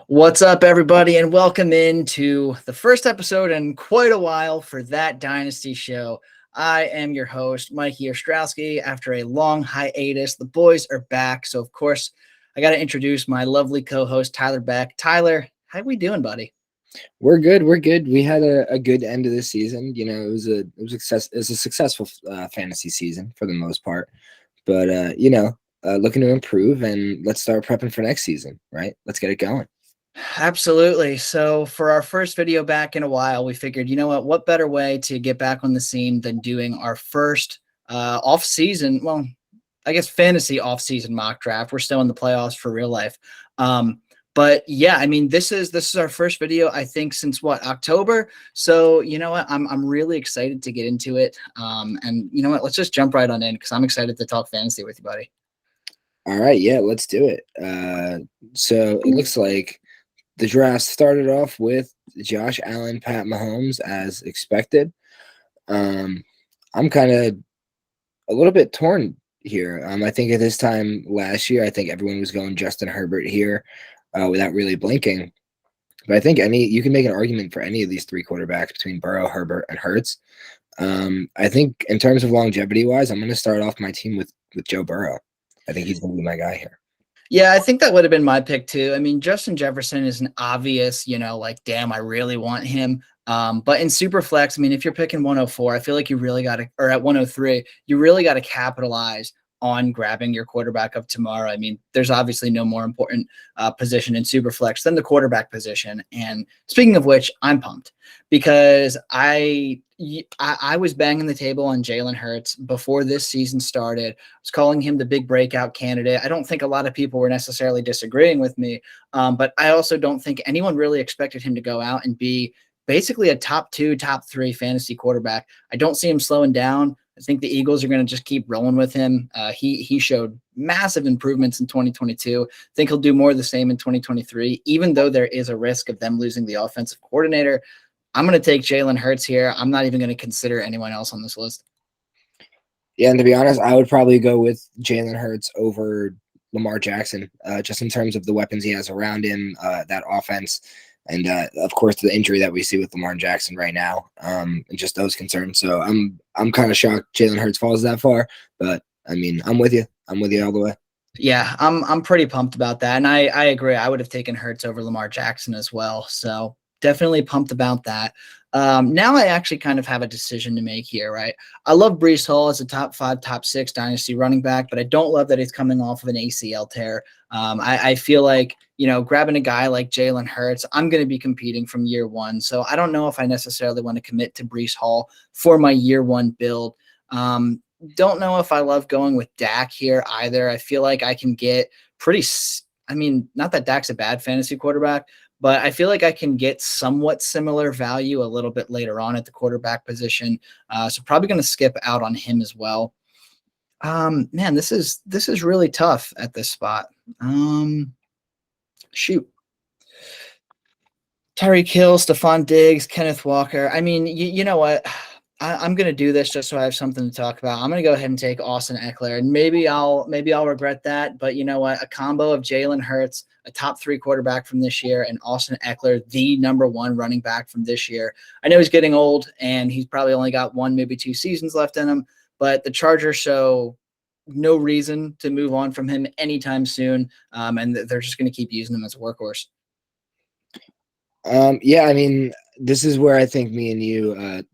What's up, everybody, and welcome into the first episode in quite a while for That Dynasty Show. I am your host, Mikey Ostrowski. After a long hiatus, the boys are back. So, of course, I got to introduce my lovely co-host, Tyler Beck. Tyler, how we doing, buddy? We're good. We're good. We had a good end of the season. It was a successful fantasy season for the most part. But looking to improve, and let's start prepping for next season. Right? Let's get it going. Absolutely. So for our first video back in a while, we figured, you know what better way to get back on the scene than doing our first off-season, well, I guess fantasy off-season mock draft. We're still in the playoffs for real life. But yeah, I mean, this is our first video, I think, since what, October. So you know what, I'm really excited to get into it. And you know what, let's just jump right on in because I'm excited to talk fantasy with you, buddy. All right. Yeah, let's do it. So it looks like the draft started off with Josh Allen, Pat Mahomes, as expected. I'm kind of a little bit torn here. I think at this time last year, I think everyone was going Justin Herbert here without really blinking. But I think you can make an argument for any of these three quarterbacks between Burrow, Herbert, and Hurts. I think in terms of longevity wise, I'm going to start off my team with Joe Burrow. I think he's going to be my guy here. Yeah, I think that would have been my pick too. I mean, Justin Jefferson is an obvious, like, damn, I really want him. But in Superflex, I mean, if you're picking 104, I feel like you really got to, or at 103, you really got to capitalize on grabbing your quarterback of tomorrow. I mean, there's obviously no more important position in Superflex than the quarterback position. And speaking of which, I'm pumped because I was banging the table on Jalen Hurts before this season started. I was calling him the big breakout candidate. I don't think a lot of people were necessarily disagreeing with me, but I also don't think anyone really expected him to go out and be basically a top 2, top 3 fantasy quarterback. I don't see him slowing down. I think the Eagles are going to just keep rolling with him. He showed massive improvements in 2022. I think he'll do more of the same in 2023, even though there is a risk of them losing the offensive coordinator. I'm going to take Jalen Hurts here. I'm not even going to consider anyone else on this list. Yeah, and to be honest, I would probably go with Jalen Hurts over Lamar Jackson, just in terms of the weapons he has around him, that offense, and of course the injury that we see with Lamar Jackson right now, and just those concerns. So I'm kind of shocked Jalen Hurts falls that far, but I mean I'm with you. I'm with you all the way. Yeah, I'm pretty pumped about that, and I agree. I would have taken Hurts over Lamar Jackson as well. So definitely pumped about that. Now I actually kind of have a decision to make here, right? I love Breece Hall as a top 5, top 6 dynasty running back, but I don't love that he's coming off of an ACL tear. I feel like, grabbing a guy like Jalen Hurts, I'm going to be competing from year one. So I don't know if I necessarily want to commit to Breece Hall for my year one build. Don't know if I love going with Dak here either. I feel like I can get not that Dak's a bad fantasy quarterback, but I feel like I can get somewhat similar value a little bit later on at the quarterback position. So probably going to skip out on him as well. Man, this is really tough at this spot. Shoot. Tyreek Hill, Stephon Diggs, Kenneth Walker. I mean, you know what? I'm going to do this just so I have something to talk about. I'm going to go ahead and take Austin Eckler, and maybe I'll regret that. But you know what? A combo of Jalen Hurts, a top 3 quarterback from this year, and Austin Eckler, the number 1 running back from this year. I know he's getting old, and he's probably only got 1, maybe 2 seasons left in him. But the Chargers show no reason to move on from him anytime soon, and they're just going to keep using him as a workhorse. Yeah, I mean, this is where I think me and you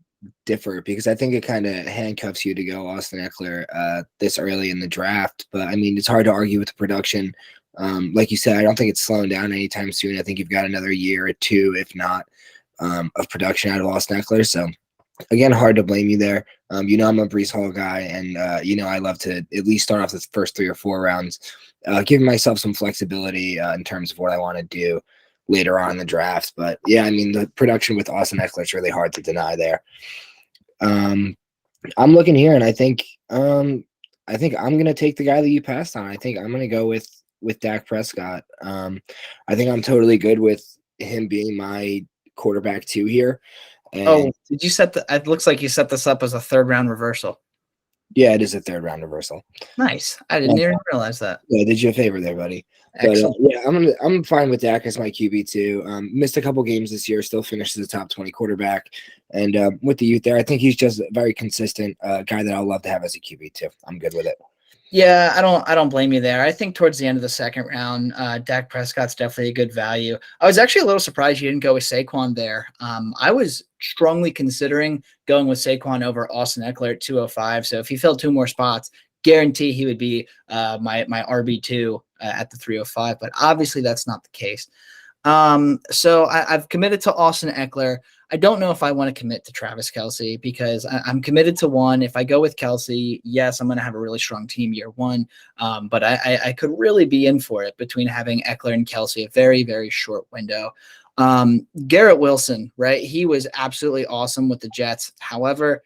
differ, because I think it kind of handcuffs you to go Austin Eckler this early in the draft. But I mean, it's hard to argue with the production. Like you said, I don't think it's slowing down anytime soon. I think you've got another year or 2, if not, of production out of Austin Eckler. So again, hard to blame you there. I'm a Breece Hall guy, and I love to at least start off the first 3 or 4 rounds, giving myself some flexibility in terms of what I want to do later on in the draft. But yeah, I mean, the production with Austin Eckler is really hard to deny there. I'm looking here, and I think I'm gonna take the guy that you passed on. I think I'm gonna go with Dak Prescott. I think I'm totally good with him being my quarterback 2 here. And did you it looks like you set this up as a 3rd round reversal. Yeah, it is a third round reversal. Nice. I didn't even realize that. Yeah, did you a favor there, buddy. But Excellent. yeah, I'm fine with Dak as my QB too. Missed a couple games this year, still finished as a top 20 quarterback, and with the youth there, I think he's just a very consistent guy that I'll love to have as a QB too. I'm good with it. Yeah, I don't blame you there. I think towards the end of the second round, Dak Prescott's definitely a good value. I was actually a little surprised you didn't go with Saquon there. I was strongly considering going with Saquon over Austin Eckler at 205. So if he filled 2 more spots, guarantee he would be my RB2 at the 305. But obviously that's not the case. So I've committed to Austin Eckler. I don't know if I want to commit to Travis Kelce because I'm committed to one. If I go with Kelce, yes, I'm going to have a really strong team year one. But I could really be in for it between having Eckler and Kelce, a very, very short window. Garrett Wilson, right? He was absolutely awesome with the Jets. However,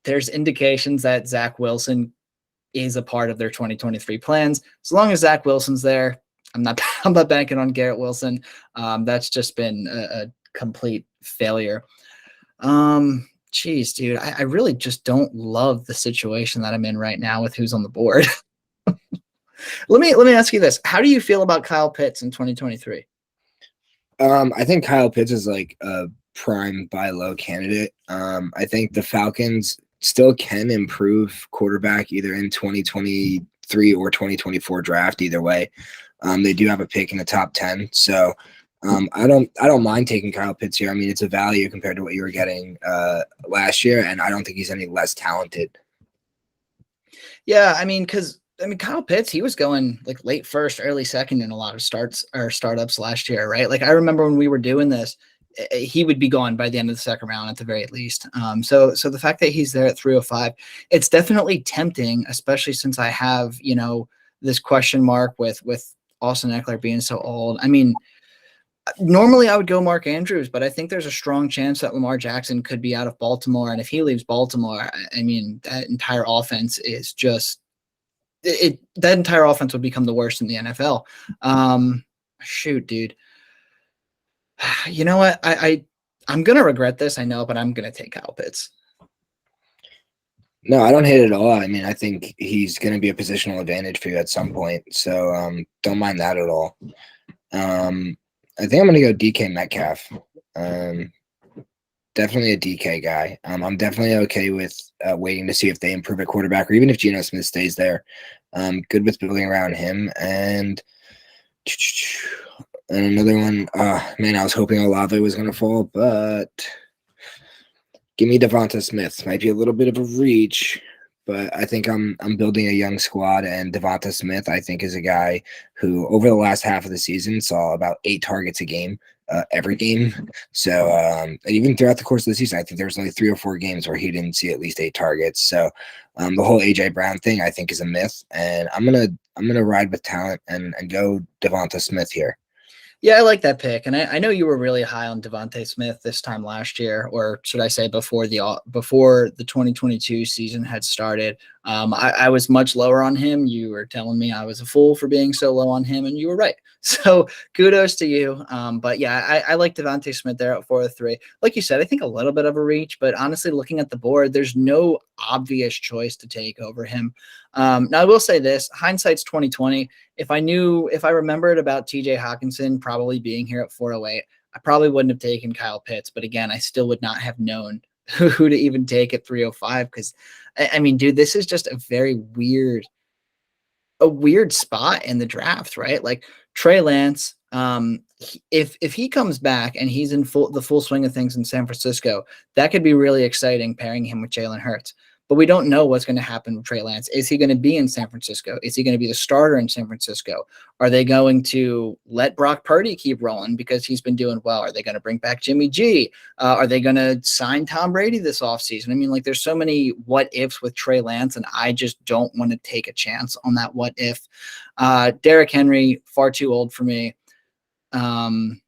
there's indications that Zach Wilson is a part of their 2023 plans. As long as Zach Wilson's there, I'm not banking on Garrett Wilson. That's just been a complete failure. Geez, dude, I really just don't love the situation that I'm in right now with who's on the board. Let me ask you this. How do you feel about Kyle Pitts in 2023? I think Kyle Pitts is like a prime buy low candidate. I think the Falcons still can improve quarterback either in 2023 or 2024 draft, either way. They do have a pick in the top 10. So I don't mind taking Kyle Pitts here. I mean, it's a value compared to what you were getting last year, and I don't think he's any less talented. Yeah, Kyle Pitts, he was going like late first, early second in a lot of startups last year, right? Like I remember when we were doing this, he would be gone by the end of the second round at the very least. So the fact that he's there at 305, it's definitely tempting, especially since I have, this question mark with Austin Eckler being so old. I mean, normally I would go Mark Andrews, but I think there's a strong chance that Lamar Jackson could be out of Baltimore. And if he leaves Baltimore, I mean, that entire offense is just that entire offense would become the worst in the NFL. Shoot, dude. You know what? I'm gonna regret this, I know, but I'm gonna take Kyle Pitts. No, I don't hate it at all. I mean, I think he's going to be a positional advantage for you at some point. So don't mind that at all. I think I'm going to go DK Metcalf. Definitely a DK guy. I'm definitely okay with waiting to see if they improve at quarterback or even if Geno Smith stays there. Good with building around him. And another one, man, I was hoping Olave was going to fall, but give me Devonta Smith. Might be a little bit of a reach, but I think I'm building a young squad, and Devonta Smith, I think, is a guy who over the last half of the season saw about 8 targets a game, every game. So and even throughout the course of the season, I think there was only 3 or 4 games where he didn't see at least 8 targets. So the whole AJ Brown thing, I think, is a myth, and I'm gonna ride with talent and go Devonta Smith here. Yeah, I like that pick, and I know you were really high on Devonta Smith this time last year, or should I say before the 2022 season had started. I was much lower on him. You were telling me I was a fool for being so low on him, and you were right. So kudos to you. But yeah, I like Devonta Smith there at 403. Like you said, I think a little bit of a reach, but honestly, looking at the board, there's no obvious choice to take over him. Now I will say this: hindsight's 2020. If I remembered about TJ Hawkinson probably being here at 408, I probably wouldn't have taken Kyle Pitts. But again, I still would not have known who to even take at 305 because, I mean, dude, this is just a very weird spot in the draft, right? Like Trey Lance, if he comes back and he's in the full swing of things in San Francisco, that could be really exciting pairing him with Jalen Hurts. But we don't know what's going to happen with Trey Lance. Is he going to be in San Francisco? Is he going to be the starter in San Francisco? Are they going to let Brock Purdy keep rolling because he's been doing well? Are they going to bring back Jimmy G? Are they going to sign Tom Brady this offseason? I mean, like, there's so many what ifs with Trey Lance, and I just don't want to take a chance on that what if. Derrick Henry, far too old for me. Jeez,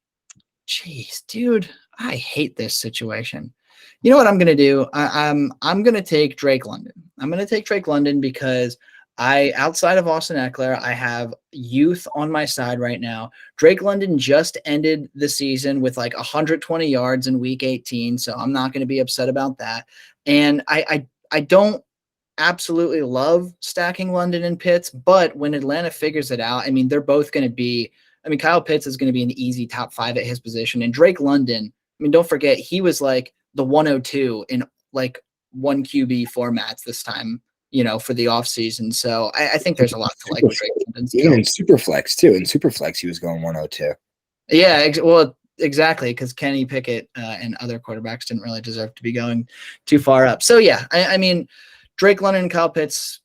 dude, I hate this situation. You know what I'm going to do? I'm going to take Drake London. I'm going to take Drake London because outside of Austin Eckler, I have youth on my side right now. Drake London just ended the season with like 120 yards in week 18. So I'm not going to be upset about that. And I absolutely love stacking London and Pitts, but when Atlanta figures it out, I mean, they're both going to be, I mean, Kyle Pitts is going to be an easy top 5 at his position. And Drake London, I mean, don't forget, he was like the 102 in like one QB formats this time, for the offseason. So I think there's a lot to like with Drake London. Even in Superflex too. In Superflex, he was going 102. Yeah, well, exactly, because Kenny Pickett and other quarterbacks didn't really deserve to be going too far up. So yeah, I mean, Drake London and Kyle Pitts,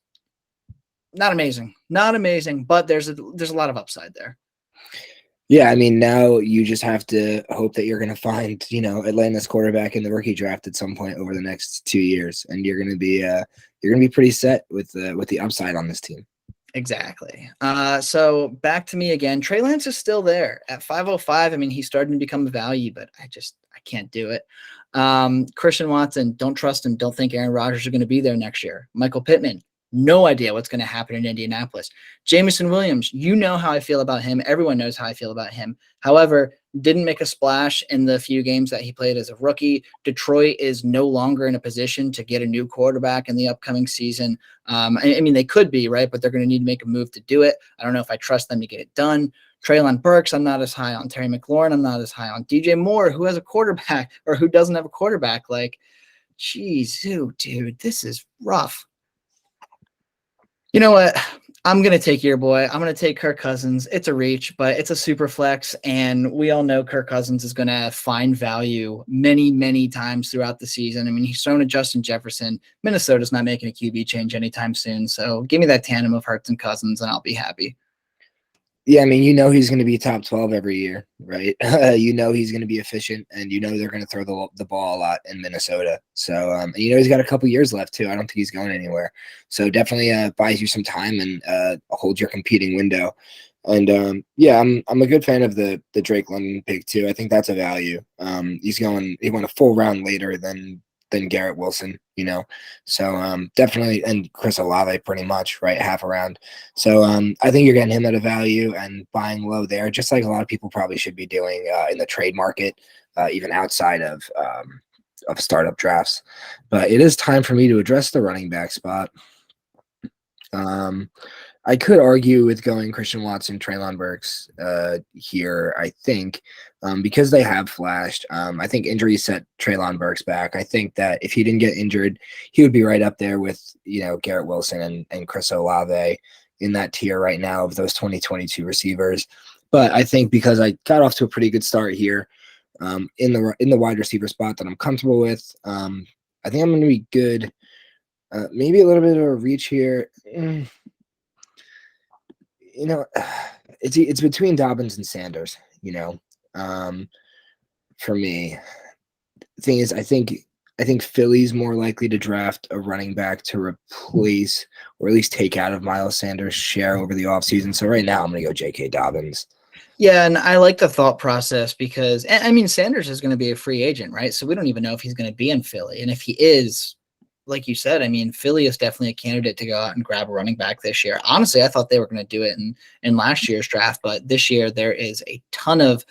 not amazing, but there's a lot of upside there. Yeah, I mean, now you just have to hope that you're going to find, Atlanta's quarterback in the rookie draft at some point over the next 2 years, and you're going to be pretty set with the upside on this team. Exactly. So back to me again. Trey Lance is still there at 505. I mean, he's starting to become a value, but I can't do it. Christian Watson, don't trust him. Don't think Aaron Rodgers are going to be there next year. Michael Pittman, no idea what's going to happen in Indianapolis. Jameson Williams, you know how I feel about him. Everyone knows how I feel about him. However, didn't make a splash in the few games that he played as a rookie. Detroit is no longer in a position to get a new quarterback in the upcoming season. I mean, they could be, right? But they're going to need to make a move to do it. I don't know if I trust them to get it done. Treylon Burks, I'm not as high on. Terry McLaurin, I'm not as high on. DJ Moore, who has a quarterback or who doesn't have a quarterback. Like, geez, dude, this is rough. You know what? I'm going to take your boy. I'm going to take Kirk Cousins. It's a reach, but it's a super flex, and we all know Kirk Cousins is going to find value many, many times throughout the season. I mean, he's thrown to Justin Jefferson. Minnesota's not making a QB change anytime soon, so give me that tandem of Hurts and Cousins, and I'll be happy. Yeah, I mean, he's going to be top 12 every year, right? He's going to be efficient, and they're going to throw the ball a lot in Minnesota. So, he's got a couple years left too. I don't think he's going anywhere. So definitely buys you some time and holds your competing window. And I'm a good fan of the Drake London pick too. I think that's a value. He went a full round later than Garrett Wilson, so definitely, and Chris Olave pretty much, right, half a round. So I think you're getting him at a value and buying low there, just like a lot of people probably should be doing in the trade market, even outside of startup drafts. But it is time for me to address the running back spot. I could argue with going Christian Watson, Treylon Burks here, I think, because they have flashed. I think injuries set Treylon Burks back. I think that if he didn't get injured, he would be right up there with, Garrett Wilson and Chris Olave in that tier right now of those 2022 receivers. But I think because I got off to a pretty good start here in the wide receiver spot that I'm comfortable with, I think I'm going to be good. Maybe a little bit of a reach here. It's between Dobbins and Sanders, for me. The thing is, I think Philly's more likely to draft a running back to replace or at least take out of Miles Sanders' share over the offseason. So right now I'm going to go J.K. Dobbins. Yeah, and I like the thought process because, I mean, Sanders is going to be a free agent, right? So we don't even know if he's going to be in Philly. And if he is, like you said, I mean, Philly is definitely a candidate to go out and grab a running back this year. Honestly, I thought they were going to do it in last year's draft, but this year there is a ton of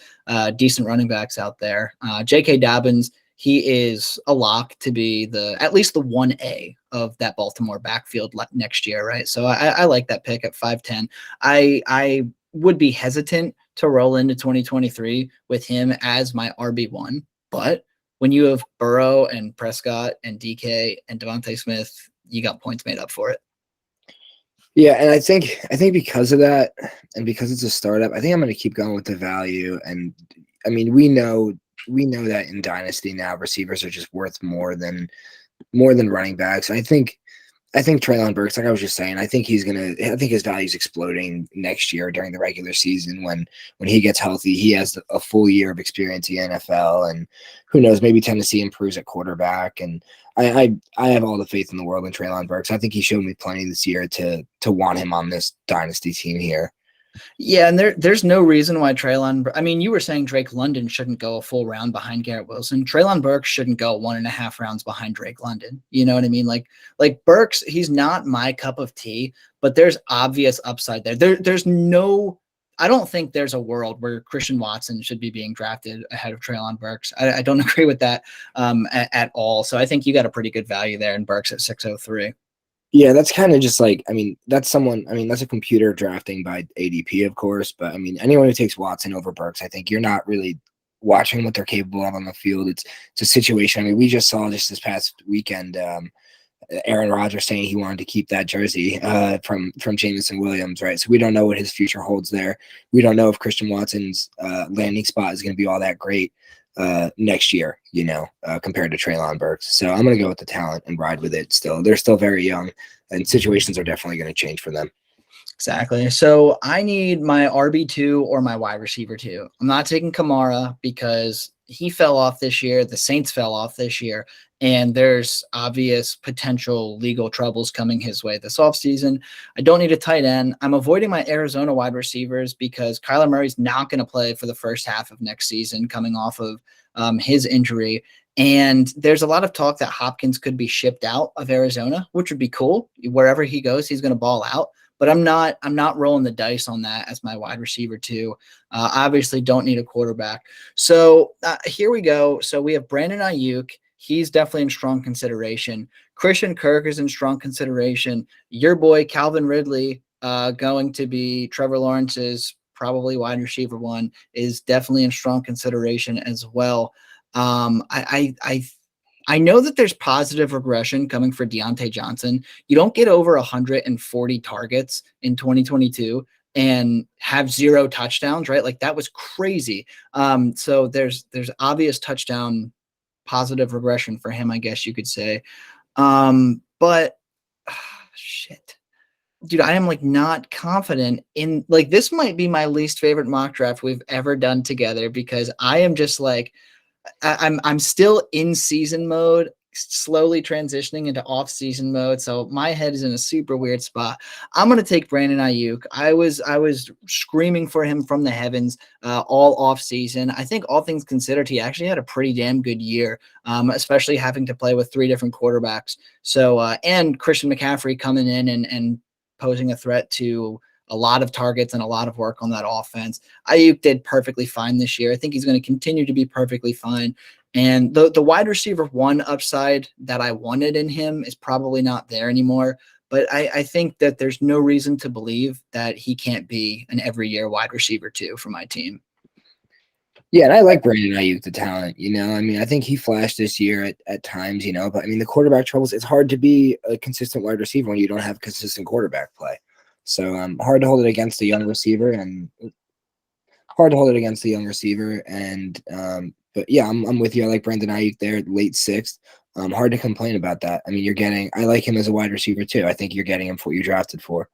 decent running backs out there. J.K. Dobbins, he is a lock to be at least the 1A of that Baltimore backfield next year, right? So I like that pick at 5'10". I would be hesitant to roll into 2023 with him as my RB1, but when you have Burrow and Prescott and DK and Devontae Smith, you got points made up for it. Yeah, and I think because of that, and because it's a startup, I think I'm going to keep going with the value. And I mean, we know that in Dynasty now, receivers are just worth more than running backs. I think Treylon Burks, like I was just saying, I think his value is exploding next year during the regular season when he gets healthy. He has a full year of experience in the NFL, and who knows, maybe Tennessee improves at quarterback. And I have all the faith in the world in Treylon Burks. I think he showed me plenty this year to want him on this dynasty team here. Yeah, and there's no reason why Treylon. I mean, you were saying Drake London shouldn't go a full round behind Garrett Wilson. Treylon Burks shouldn't go 1.5 rounds behind Drake London. You know what I mean? Like Burks, he's not my cup of tea, but there's obvious upside there. There's no. I don't think there's a world where Christian Watson should be being drafted ahead of Treylon Burks. I don't agree with that at all. So I think you got a pretty good value there in Burks at 603. Yeah, that's kind of just like, I mean, that's someone, I mean, that's a computer drafting by ADP, of course, but I mean, anyone who takes Watson over Burks, I think you're not really watching what they're capable of on the field. It's a situation. I mean, we just saw just this past weekend, Aaron Rodgers saying he wanted to keep that jersey from Jameson Williams, right? So we don't know what his future holds there. We don't know if Christian Watson's landing spot is going to be all that great next year, compared to Treylon Burks. So I'm going to go with the talent and ride with it still. They're still very young, and situations are definitely going to change for them. Exactly. So I need my RB2 or my wide receiver 2. I'm not taking Kamara because he fell off this year. The Saints fell off this year. And there's obvious potential legal troubles coming his way this offseason. I don't need a tight end. I'm avoiding my Arizona wide receivers because Kyler Murray's not going to play for the first half of next season coming off of his injury. And there's a lot of talk that Hopkins could be shipped out of Arizona, which would be cool. Wherever he goes, he's going to ball out. But I'm not rolling the dice on that as my wide receiver 2. Obviously, don't need a quarterback. So here we go. So we have Brandon Ayuk. He's definitely in strong consideration. Christian Kirk is in strong consideration. Your boy Calvin Ridley, going to be Trevor Lawrence's probably wide receiver 1, is definitely in strong consideration as well. I know that there's positive regression coming for Deontay Johnson. You don't get over 140 targets in 2022 and have 0 touchdowns, right? Like that was crazy. So there's obvious touchdown positive regression for him, I guess you could say. But shit. Dude, I am like not confident in like this might be my least favorite mock draft we've ever done together because I am just like I'm still in season mode, slowly transitioning into off season mode. So my head is in a super weird spot. I'm gonna take Brandon Ayuk. I was screaming for him from the heavens all off season. I think all things considered, he actually had a pretty damn good year, especially having to play with 3 different quarterbacks. So and Christian McCaffrey coming in and posing a threat to a lot of targets and a lot of work on that offense. Ayuk did perfectly fine this year. I think he's going to continue to be perfectly fine. And the wide receiver 1 upside that I wanted in him is probably not there anymore. But I think that there's no reason to believe that he can't be an every year wide receiver 2 for my team. Yeah, and I like Brandon Ayuk, the talent. I mean, I think he flashed this year at times, but I mean, the quarterback troubles, it's hard to be a consistent wide receiver when you don't have consistent quarterback play. So hard to hold it against the young receiver but yeah, I'm with you. I like Brandon Ayuk there, late 6th. Hard to complain about that. I mean, I like him as a wide receiver too. I think you're getting him for what you drafted for.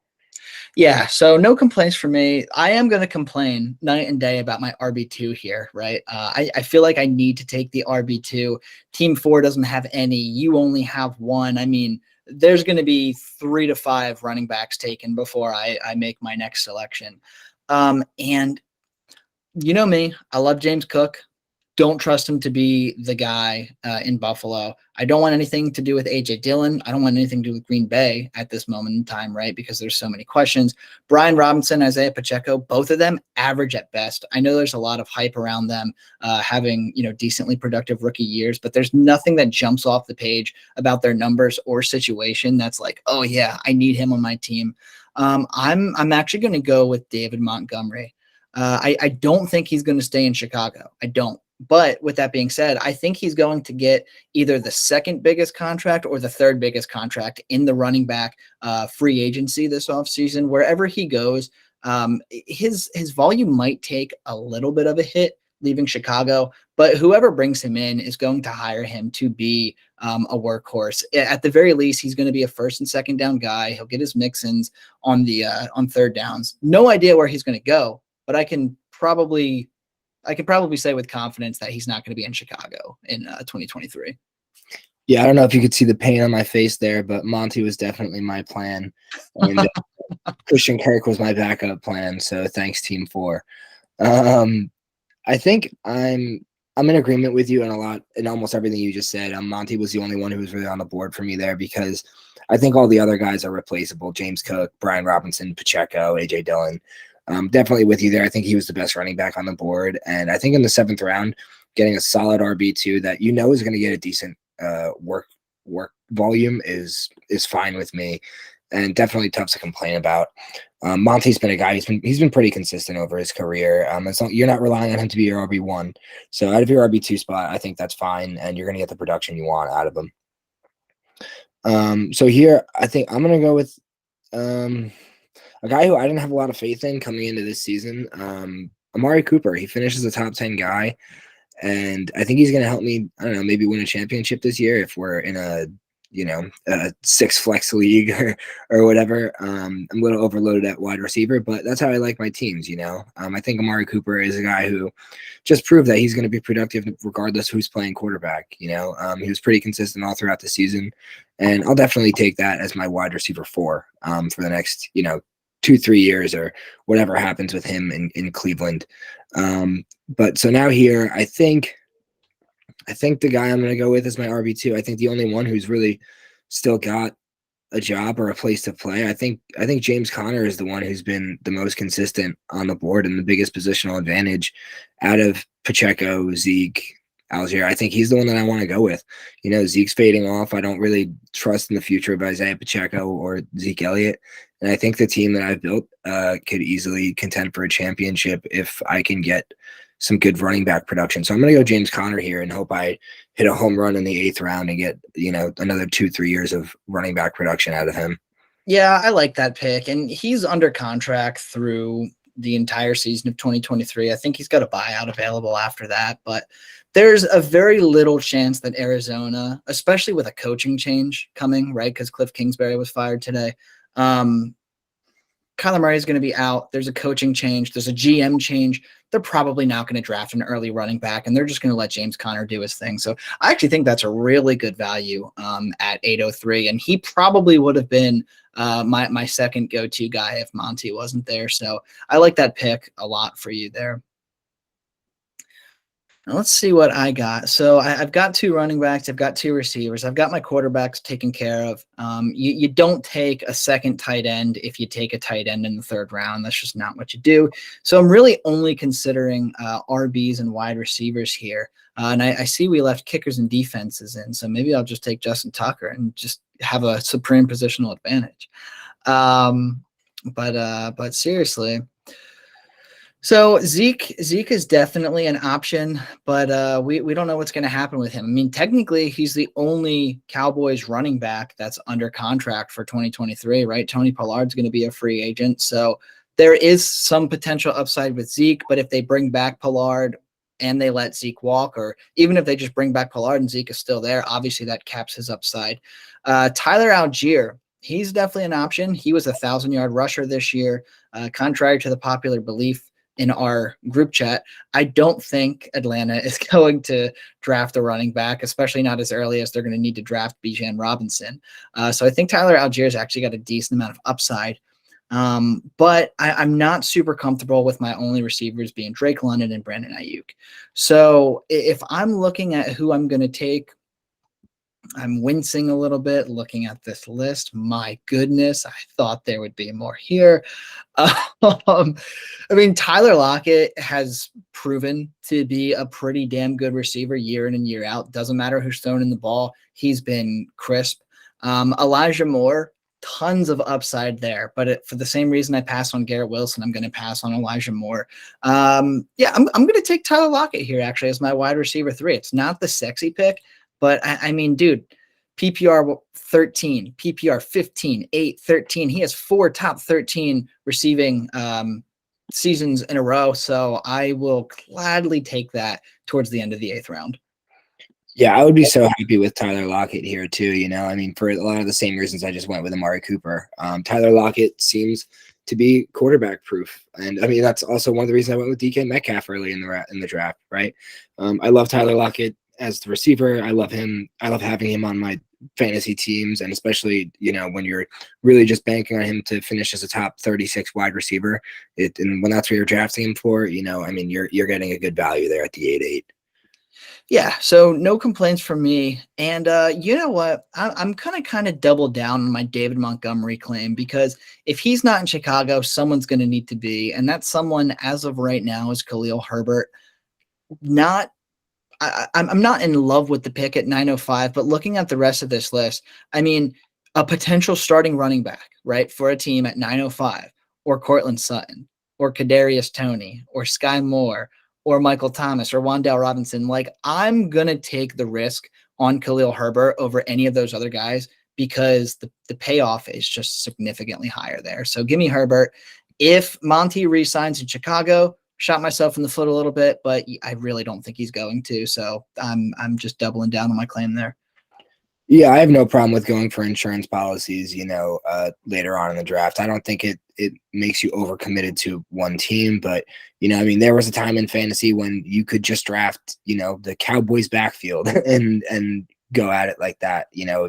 Yeah, so no complaints for me. I am going to complain night and day about my RB2 here, right? I feel like I need to take the RB2. Team 4 doesn't have any. You only have 1. I mean, there's going to be 3 to 5 running backs taken before I make my next selection. And you know me, I love James Cook. Don't trust him to be the guy in Buffalo. I don't want anything to do with A.J. Dillon. I don't want anything to do with Green Bay at this moment in time, right? Because there's so many questions. Brian Robinson, Isaiah Pacheco, both of them average at best. I know there's a lot of hype around them having, decently productive rookie years, but there's nothing that jumps off the page about their numbers or situation that's like, oh yeah, I need him on my team. I'm actually going to go with David Montgomery. I don't think he's going to stay in Chicago. I don't. But with that being said, I think he's going to get either the 2nd biggest contract or the 3rd biggest contract in the running back free agency this offseason. Wherever he goes, his volume might take a little bit of a hit leaving Chicago, but whoever brings him in is going to hire him to be a workhorse. At the very least, he's going to be a 1st and 2nd down guy. He'll get his mix-ins on 3rd downs. No idea where he's going to go, but I can probably say with confidence that he's not going to be in Chicago in 2023. Yeah, I don't know if you could see the pain on my face there, but Monty was definitely my plan, and Christian Kirk was my backup plan. So thanks, Team 4. I think I'm in agreement with you in almost everything you just said. Monty was the only one who was really on the board for me there because I think all the other guys are replaceable. James Cook, Brian Robinson, Pacheco, A.J. Dillon. Definitely with you there. I think he was the best running back on the board. And I think in the 7th round, getting a solid RB2 that is going to get a decent work volume is fine with me, and definitely tough to complain about. Monty's been a guy he's been pretty consistent over his career. As long, you're not relying on him to be your RB1, so out of your RB2 spot, I think that's fine, and you're going to get the production you want out of him. So here, I think I'm going to go with a guy who I didn't have a lot of faith in coming into this season. Amari Cooper. He finishes a top 10 guy, and I think he's going to help me, I don't know, maybe win a championship this year if we're in a 6 flex league or whatever. I'm a little overloaded at wide receiver, but that's how I like my teams. I think Amari Cooper is a guy who just proved that he's going to be productive regardless who's playing quarterback. He was pretty consistent all throughout the season, and I'll definitely take that as my wide receiver 4 for the next 2-3 years or whatever happens with him in Cleveland. But so now here, I think the guy I'm going to go with is my RB2. I think the only one who's really still got a job or a place to play. I think James Conner is the one who's been the most consistent on the board and the biggest positional advantage out of Pacheco, Zeke, Algier. I think he's the one that I want to go with. Zeke's fading off. I don't really trust in the future of Isaiah Pacheco or Zeke Elliott. And I think the team that I've built could easily contend for a championship if I can get some good running back production. So I'm going to go James Conner here and hope I hit a home run in the 8th round and get, another 2-3 years of running back production out of him. Yeah, I like that pick. And he's under contract through the entire season of 2023. I think he's got a buyout available after that, but there's a very little chance that Arizona, especially with a coaching change coming, right? Because Cliff Kingsbury was fired today. Kyler Murray is going to be out. There's a coaching change. There's a GM change. They're probably not going to draft an early running back, and they're just going to let James Conner do his thing. So I actually think that's a really good value at 803, and he probably would have been my second go-to guy if Monty wasn't there. So I like that pick a lot for you there. Now let's see what I got. So I've got 2 running backs. I've got 2 receivers. I've got my quarterbacks taken care of. You don't take a second tight end if you take a tight end in the 3rd round. That's just not what you do. So I'm really only considering RBs and wide receivers here. And I see we left kickers and defenses in. So maybe I'll just take Justin Tucker and just have a supreme positional advantage. But seriously. So Zeke is definitely an option, but we don't know what's going to happen with him. I mean, technically, he's the only Cowboys running back that's under contract for 2023, right? Tony Pollard's going to be a free agent, so there is some potential upside with Zeke. But if they bring back Pollard and they let Zeke walk, or even if they just bring back Pollard and Zeke is still there, obviously that caps his upside. Tyler Algier, he's definitely an option. He was a 1,000-yard rusher this year, contrary to the popular belief in our group chat. I don't think Atlanta is going to draft a running back, especially not as early as they're going to need to draft Bijan Robinson. So I think Tyler Algier's actually got a decent amount of upside. But I'm not super comfortable with my only receivers being Drake London and Brandon Ayuk. So if I'm looking at who I'm going to take, I'm wincing a little bit looking at this list. My goodness, I thought there would be more here. I mean, Tyler Lockett has proven to be a pretty damn good receiver year in and year out. Doesn't matter who's throwing the ball. He's been crisp. Elijah Moore, tons of upside there. But for the same reason I passed on Garrett Wilson, I'm going to pass on Elijah Moore. I'm going to take Tyler Lockett here, actually, as my wide receiver 3. It's not the sexy pick. But I mean, dude, PPR 13, PPR 15, 8, 13. He has 4 top 13 receiving seasons in a row. So I will gladly take that towards the end of the 8th round. Yeah, I would be so happy with Tyler Lockett here too. I mean, for a lot of the same reasons I just went with Amari Cooper. Tyler Lockett seems to be quarterback proof, and I mean that's also one of the reasons I went with DK Metcalf early in the draft. Right? I love Tyler Lockett as the receiver. I love him. I love having him on my fantasy teams, and especially, when you're really just banking on him to finish as a top 36 wide receiver, and when that's what you're drafting him for, I mean, you're getting a good value there at the 8-8. Yeah, so no complaints from me. And you know what? I'm kind of double down on my David Montgomery claim, because if he's not in Chicago, someone's going to need to be, and that someone as of right now is Khalil Herbert. I'm not in love with the pick at 905, but looking at the rest of this list, I mean, a potential starting running back, right, for a team at 905, or Cortland Sutton, or Kadarius Toney, or Sky Moore, or Michael Thomas, or Wan'Dale Robinson. Like, I'm gonna take the risk on Khalil Herbert over any of those other guys because the payoff is just significantly higher there. So give me Herbert. If Monty resigns in Chicago, shot myself in the foot a little bit, but I really don't think he's going to. So I'm just doubling down on my claim there. Yeah, I have no problem with going for insurance policies, later on in the draft. I don't think it makes you overcommitted to one team, but I mean, there was a time in fantasy when you could just draft, the Cowboys backfield and go at it like that,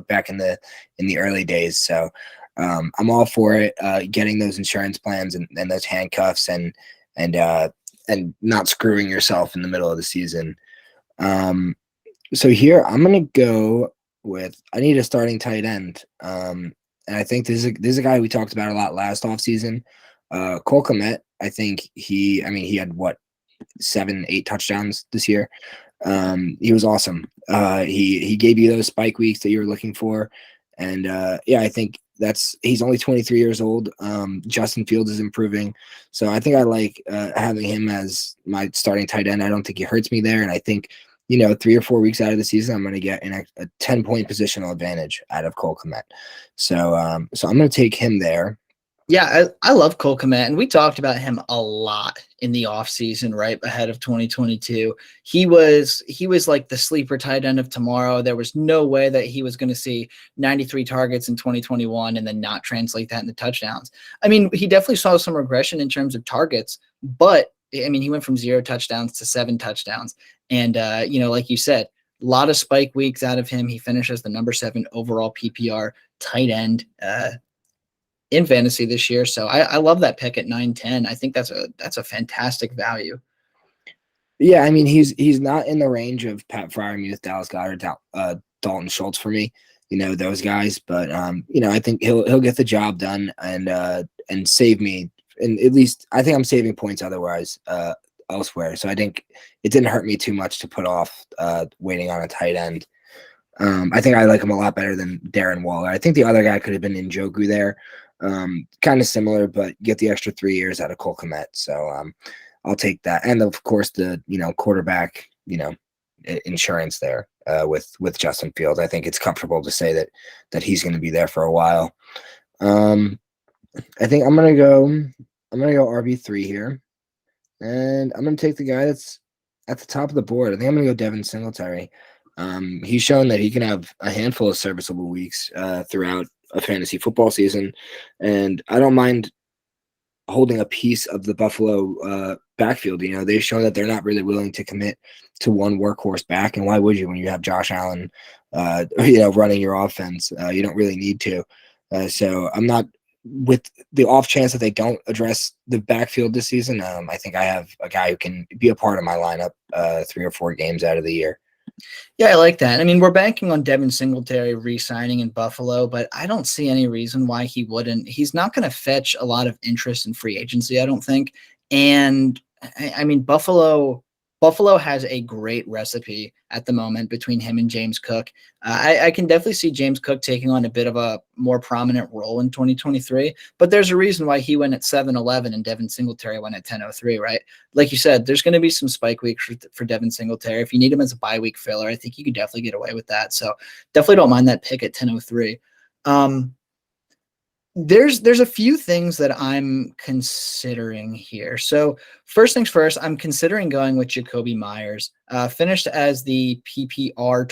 back in the early days. So I'm all for it, getting those insurance plans and those handcuffs and not screwing yourself in the middle of the season. So here I'm gonna go with I need a starting tight end. And I think this is a guy we talked about a lot last offseason. Cole Kmet, I think he had what 7-8 touchdowns this year. He was awesome. He gave you those spike weeks that you were looking for. And I think he's only 23 years old. Justin Fields is improving. So I think I like having him as my starting tight end. I don't think he hurts me there. And I think 3 or 4 weeks out of the season, I'm going to get a 10-point positional advantage out of Cole Kmet. So I'm going to take him there. Yeah, I love Cole Kmet, and we talked about him a lot in the offseason, right ahead of 2022. He was like the sleeper tight end of tomorrow. There was no way that he was going to see 93 targets in 2021 and then not translate that into touchdowns. I mean, he definitely saw some regression in terms of targets, but I mean, he went from 0 touchdowns to 7 touchdowns. And, like you said, a lot of spike weeks out of him. He finishes the number 7 overall PPR tight end in fantasy this year. So I love that pick at 9-10. I think that's a fantastic value. Yeah, I mean, he's not in the range of Pat Freiermuth, Dallas Goedert, Dalton Schultz for me, those guys. But I think he'll get the job done and save me. And at least I think I'm saving points otherwise elsewhere. So I think it didn't hurt me too much to put off waiting on a tight end. I think I like him a lot better than Darren Waller. I think the other guy could have been Njoku there. Kind of similar, but get the extra 3 years out of Cole Kmet. So I'll take that. And of course the, quarterback, insurance there with Justin Fields. I think it's comfortable to say that he's going to be there for a while. I think I'm going to go RB3 here. And I'm going to take the guy that's at the top of the board. I think I'm going to go Devin Singletary. He's shown that he can have a handful of serviceable weeks throughout a fantasy football season, and I don't mind holding a piece of the Buffalo backfield. They've shown that they're not really willing to commit to one workhorse back, and why would you when you have Josh Allen, running your offense? You don't really need to. So I'm not with the off chance that they don't address the backfield this season. I think I have a guy who can be a part of my lineup 3 or 4 games out of the year. Yeah, I like that. I mean, we're banking on Devin Singletary re-signing in Buffalo, but I don't see any reason why he wouldn't. He's not going to fetch a lot of interest in free agency, I don't think. And I mean, Buffalo has a great recipe at the moment between him and James Cook. I can definitely see James Cook taking on a bit of a more prominent role in 2023, but there's a reason why he went at 7-11 and Devin Singletary went at 10-03, right? Like you said, there's going to be some spike weeks for Devin Singletary. If you need him as a bye week filler, I think you could definitely get away with that. So definitely don't mind that pick at 10-03. There's a few things that I'm considering here. So first things first, I'm considering going with Jacoby Myers. Finished as the PPR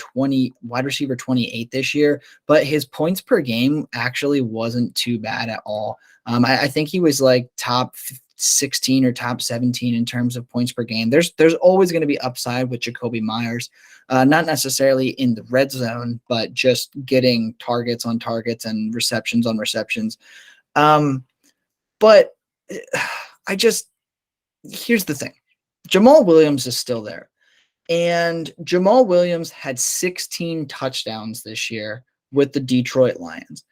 wide receiver 28 this year, but his points per game actually wasn't too bad at all. I think he was like top 16 or top 17 in terms of points per game. There's always going to be upside with Jacoby Myers, not necessarily in the red zone, but just getting targets on targets and receptions on receptions. But here's the thing. Jamal Williams is still there. And Jamal Williams had 16 touchdowns this year with the Detroit Lions.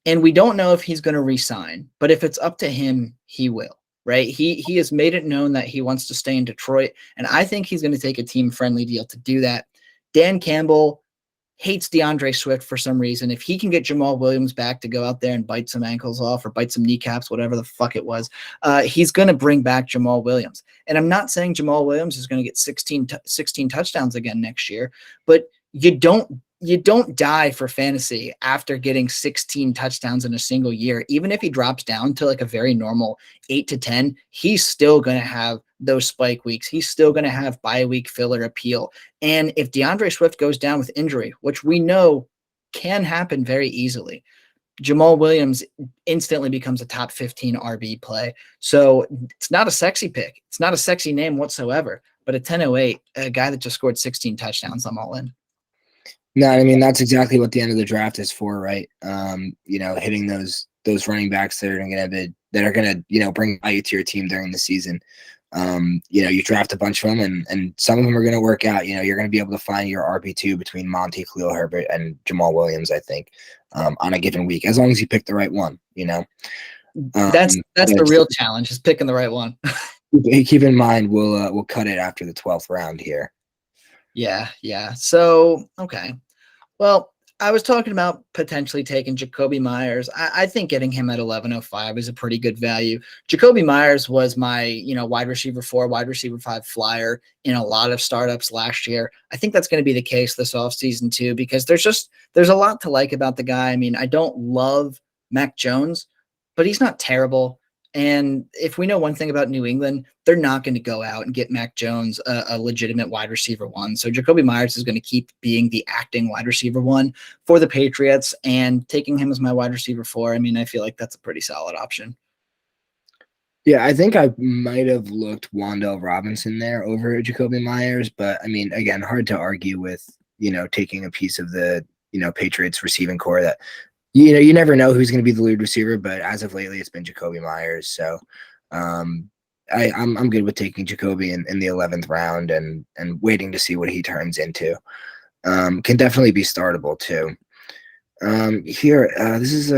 And we don't know if he's going to re-sign, but if it's up to him, he will. right? He has made it known that he wants to stay in Detroit, and I think he's going to take a team-friendly deal to do that. Dan Campbell hates DeAndre Swift for some reason. If he can get Jamal Williams back to go out there and bite some ankles off or bite some kneecaps, whatever the fuck it was, he's going to bring back Jamal Williams. And I'm not saying Jamal Williams is going to get 16 touchdowns again next year, but you don't die for fantasy after getting 16 touchdowns in a single year. Even if he drops down to like a very normal 8 to 10, he's still going to have those spike weeks. He's still going to have bye week filler appeal. And if DeAndre Swift goes down with injury, which we know can happen very easily, Jamal Williams instantly becomes a top 15 RB play. So it's not a sexy pick. It's not a sexy name whatsoever, but at 10:08, a guy that just scored 16 touchdowns, I'm all in. No, I mean, that's exactly what the end of the draft is for, right? Hitting those running backs that are gonna bring value to your team during the season. You draft a bunch of them, and some of them are going to work out. You're going to be able to find your RB2 between Monty, Khalil Herbert, and Jamal Williams, I think, on a given week, as long as you pick the right one. That's the real challenge, is picking the right one. Keep in mind, we'll cut it after the 12th round here. Yeah. So, okay. Well, I was talking about potentially taking Jacoby Myers. I think getting him at 11:05 is a pretty good value. Jacoby Myers was my, wide receiver 4, wide receiver 5 flyer in a lot of startups last year. I think that's going to be the case this offseason too, because there's a lot to like about the guy. I mean, I don't love Mac Jones, but he's not terrible. And if we know one thing about New England, they're not going to go out and get Mac Jones a legitimate wide receiver 1. So Jacoby Myers is going to keep being the acting wide receiver 1 for the Patriots, and taking him as my wide receiver 4, I mean, I feel like that's a pretty solid option. Yeah, I think I might have looked Wan'Dale Robinson there over Jacoby Myers, but I mean, again, hard to argue with, taking a piece of the, Patriots receiving core that, you never know who's going to be the lead receiver, but as of lately, it's been Jacoby Myers. So I'm good with taking Jacoby in the 11th round and waiting to see what he turns into. Can definitely be startable too. This is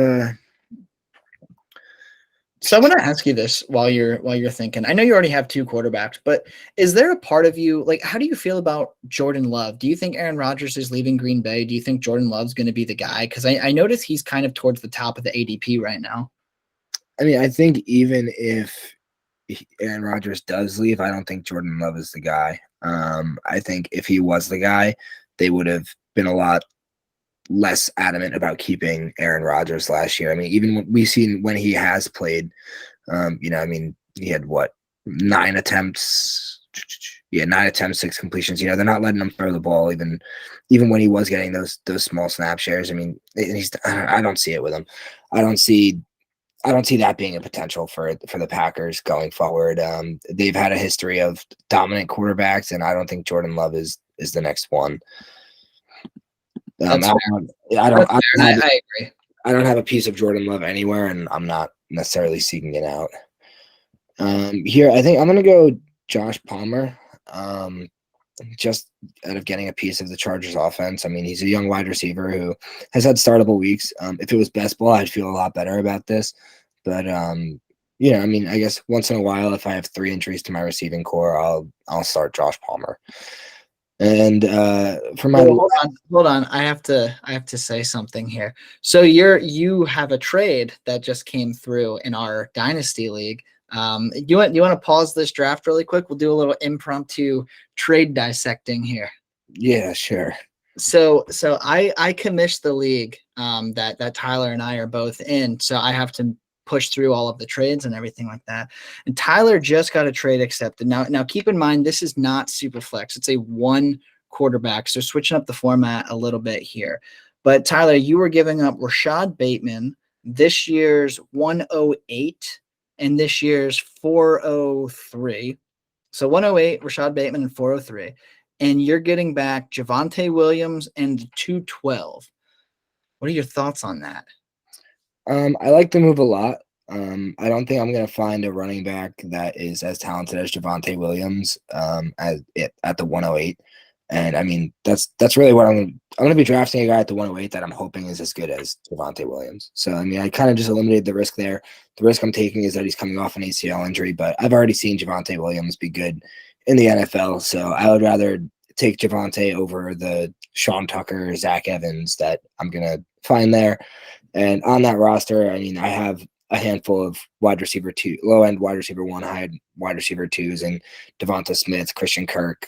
So I want to ask you this while you're thinking. I know you already have 2 quarterbacks, but is there a part of you, like, how do you feel about Jordan Love? Do you think Aaron Rodgers is leaving Green Bay? Do you think Jordan Love's going to be the guy? Because I notice he's kind of towards the top of the ADP right now. I mean, I think even if Aaron Rodgers does leave, I don't think Jordan Love is the guy. I think if he was the guy, they would have been a lot less adamant about keeping Aaron Rodgers last year. I mean, even we've seen when he has played, he had 9 attempts, 6 completions. They're not letting him throw the ball even when he was getting those small snap shares. I mean, I don't see it with him. I don't see that being a potential for the Packers going forward. They've had a history of dominant quarterbacks, and I don't think Jordan Love is the next one. I agree. I don't have a piece of Jordan Love anywhere, and I'm not necessarily seeking it out. Here, I think I'm going to go Josh Palmer, just out of getting a piece of the Chargers offense. I mean, he's a young wide receiver who has had startable weeks. If it was best ball, I'd feel a lot better about this. But, I guess once in a while, if I have 3 injuries to my receiving core, I'll start Josh Palmer. And for my hold on, I have to say something here. So you have a trade that just came through in our Dynasty league. You want to pause this draft really quick? We'll do a little impromptu trade dissecting here. Yeah, sure. So I commissioned the league that Tyler and I are both in. So I have to push through all of the trades and everything like that. And Tyler just got a trade accepted. Now keep in mind, this is not Superflex. It's a 1 quarterback. So switching up the format a little bit here. But Tyler, you were giving up Rashad Bateman, this year's 108 and this year's 403. So 108, Rashad Bateman, and 403. And you're getting back Javonte Williams and 212. What are your thoughts on that? I like the move a lot. I don't think I'm going to find a running back that is as talented as Javonte Williams at the 108. And I mean, that's really what I'm going to be drafting a guy at the 108 that I'm hoping is as good as Javonte Williams. So, I mean, I kind of just eliminated the risk there. The risk I'm taking is that he's coming off an ACL injury, but I've already seen Javonte Williams be good in the NFL. So I would rather take Javonte over the Sean Tucker, Zach Evans that I'm going to find there. And on that roster, I mean, I have a handful of wide receiver two, low end wide receiver one, high end wide receiver twos, and Devonta Smith, Christian Kirk,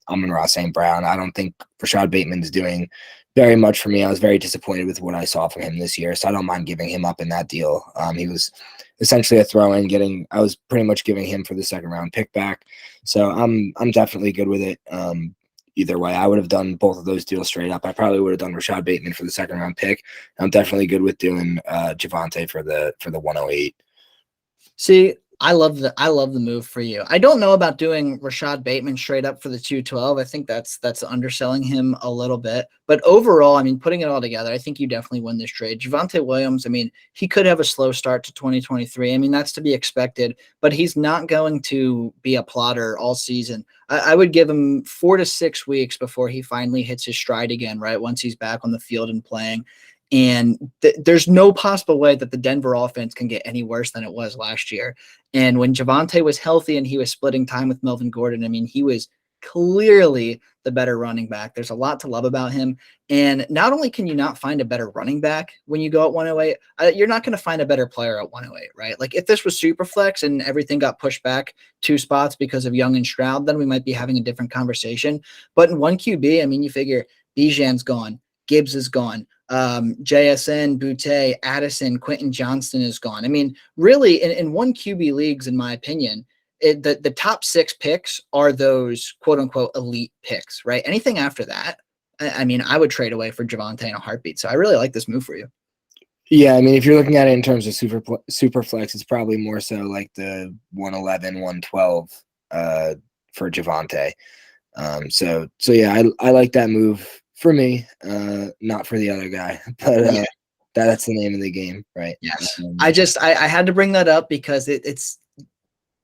Amon-Ra St. Brown. I don't think Rashad Bateman's doing very much for me. I was very disappointed with what I saw from him this year, so I don't mind giving him up in that deal. He was essentially a throw-in. I was pretty much giving him for the second round pick back, so I'm definitely good with it. Either way, I would have done both of those deals straight up. I probably would have done Rashad Bateman for the second round pick. I'm definitely good with doing Javonte for the 108. See, I love the move for you. I don't know about doing Rashad Bateman straight up for the 212. I think that's underselling him a little bit. But overall, I mean, putting it all together, I think you definitely win this trade. Javonte Williams, I mean, he could have a slow start to 2023. I mean, that's to be expected, but he's not going to be a plotter all season. I would give him 4 to 6 weeks before he finally hits his stride again, right? Once he's back on the field and playing. And there's no possible way that the Denver offense can get any worse than it was last year. And when Javonte was healthy and he was splitting time with Melvin Gordon, I mean, he was clearly the better running back. There's a lot to love about him. And not only can you not find a better running back when you go at 108, you're not going to find a better player at 108, right? Like if this was Superflex and everything got pushed back 2 spots because of Young and Stroud, then we might be having a different conversation. But in 1 QB, I mean, you figure Bijan's gone, Gibbs is gone. JSN, Boutte, Addison, Quentin Johnston is gone. I mean, really, in 1 QB leagues, in my opinion, the top 6 picks are those quote-unquote elite picks, right? Anything after that, I mean, I would trade away for Javonte in a heartbeat. So I really like this move for you. Yeah, I mean, if you're looking at it in terms of Superflex, it's probably more so like the 111, 112 for Javonte. So yeah, I like that move. For me, not for the other guy, but Yeah. that's the name of the game, right? Yes. I had to bring that up because it's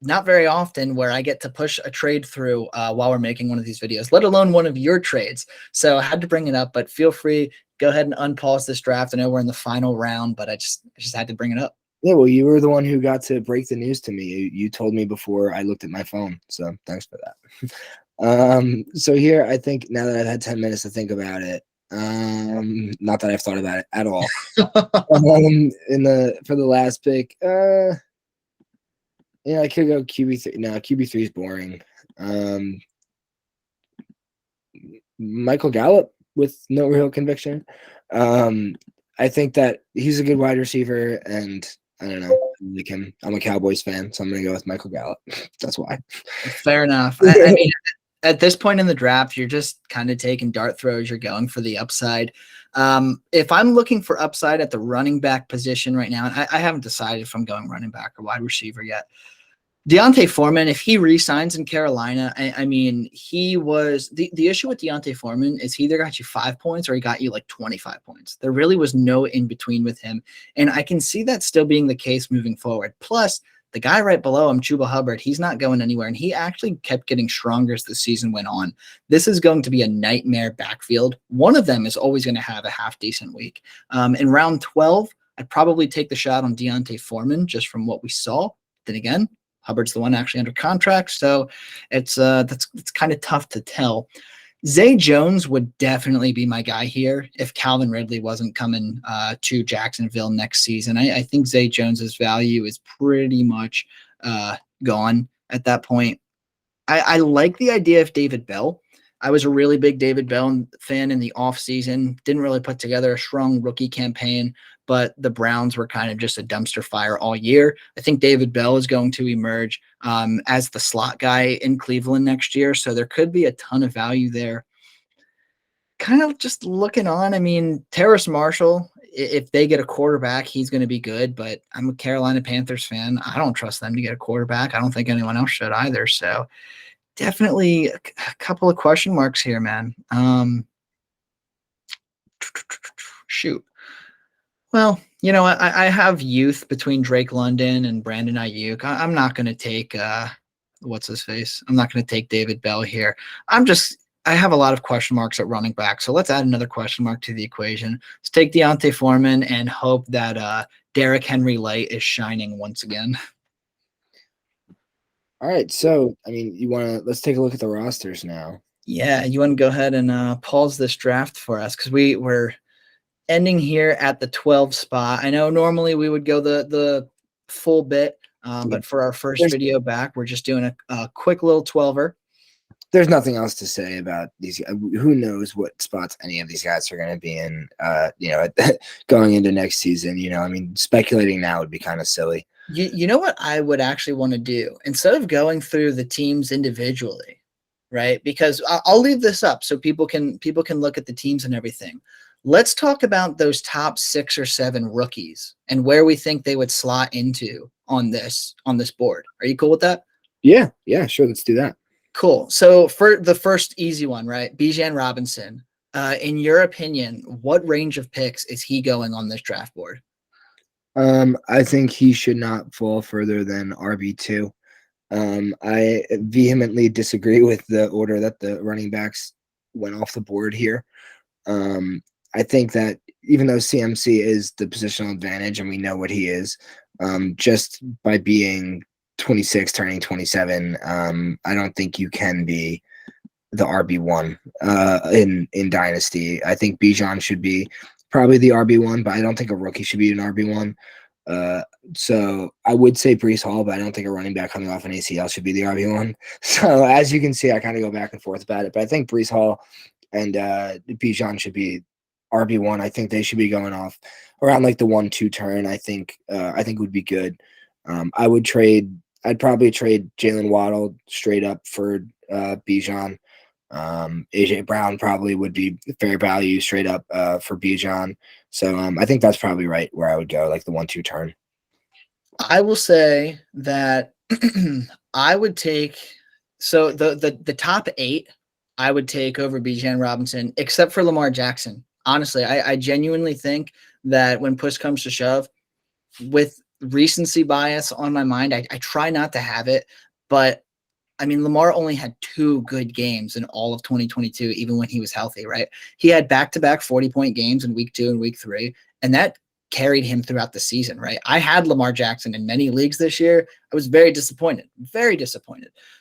not very often where I get to push a trade through while we're making one of these videos, let alone one of your trades. So I had to bring it up, but feel free, go ahead and unpause this draft. I know we're in the final round, but I just had to bring it up. Yeah, well, you were the one who got to break the news to me. You told me before I looked at my phone, so thanks for that. So here, I think now that I've had 10 minutes to think about it, not that I've thought about it at all. For the last pick, I could go QB3. No, QB3 is boring. Michael Gallup with no real conviction. I think that he's a good wide receiver, and I don't know, I like him. I'm a Cowboys fan, so I'm gonna go with Michael Gallup. That's why. Fair enough. I mean, at this point in the draft, you're just kind of taking dart throws. You're going for the upside. If I'm looking for upside at the running back position right now, and I haven't decided if I'm going running back or wide receiver yet. D'Onta Foreman, if he re-signs in Carolina, I mean, he was the issue with D'Onta Foreman is he either got you 5 points or he got you like 25 points. There really was no in between with him. And I can see that still being the case moving forward. Plus, the guy right below him, Chuba Hubbard, he's not going anywhere. And he actually kept getting stronger as the season went on. This is going to be a nightmare backfield. One of them is always going to have a half decent week. In round 12, I'd probably take the shot on D'Onta Foreman just from what we saw. Then again, Hubbard's the one actually under contract, so it's kind of tough to tell. Zay Jones would definitely be my guy here if Calvin Ridley wasn't coming to Jacksonville next season. I think Zay Jones's value is pretty much gone at that point. I like the idea of David Bell. I was a really big David Bell fan in the offseason. Didn't really put together a strong rookie campaign, but the Browns were kind of just a dumpster fire all year. I think David Bell is going to emerge as the slot guy in Cleveland next year, so there could be a ton of value there. Kind of just looking on, I mean, Terrace Marshall, if they get a quarterback, he's going to be good, but I'm a Carolina Panthers fan. I don't trust them to get a quarterback. I don't think anyone else should either, so definitely a couple of question marks here, man. Shoot. Well, you know, I have youth between Drake London and Brandon Ayuk. I'm not going to take what's his face. I'm not going to take David Bell here. I'm just I have a lot of question marks at running back, so let's add another question mark to the equation. Let's take Deontay Foreman and hope that Derrick Henry Light is shining once again. All right, so I mean, let's take a look at the rosters now. Yeah, you want to go ahead and pause this draft for us because we're ending here at the 12 spot. I know normally we would go the full bit, but for our first video back, we're just doing a quick little 12er. There's nothing else to say about these. Who knows what spots any of these guys are going to be in, going into next season. I mean, speculating now would be kind of silly. You know what I would actually want to do? Instead of going through the teams individually, right? Because I'll leave this up so people can look at the teams and everything. Let's talk about those top 6 or 7 rookies and where we think they would slot into on this board. Are you cool with that? Yeah, sure. Let's do that. Cool. So for the first easy one, right? Bijan Robinson. In your opinion, what range of picks is he going on this draft board? I think he should not fall further than RB2. I vehemently disagree with the order that the running backs went off the board here. I think that even though CMC is the positional advantage and we know what he is, just by being 26 turning 27, I don't think you can be the RB1 in Dynasty. I think Bijan should be probably the RB1, but I don't think a rookie should be an RB1. So I would say Breece Hall, but I don't think a running back coming off an ACL should be the RB1. So as you can see, I kind of go back and forth about it, but I think Breece Hall and Bijan should be RB1. I think they should be going off around like the 1-2 turn. I think would be good. I'd probably trade Jalen Waddle straight up for Bijan. AJ Brown probably would be fair value straight up for Bijan. So I think that's probably right where I would go, like the 1-2 turn. I will say that I would take the top 8 I would take over Bijan Robinson, except for Lamar Jackson. Honestly, I genuinely think that when push comes to shove, with recency bias on my mind, I try not to have it, but I mean, Lamar only had 2 good games in all of 2022, even when he was healthy, right? He had back-to-back 40-point games in week 2 and week 3, and that carried him throughout the season, right? I had Lamar Jackson in many leagues this year. I was very disappointed.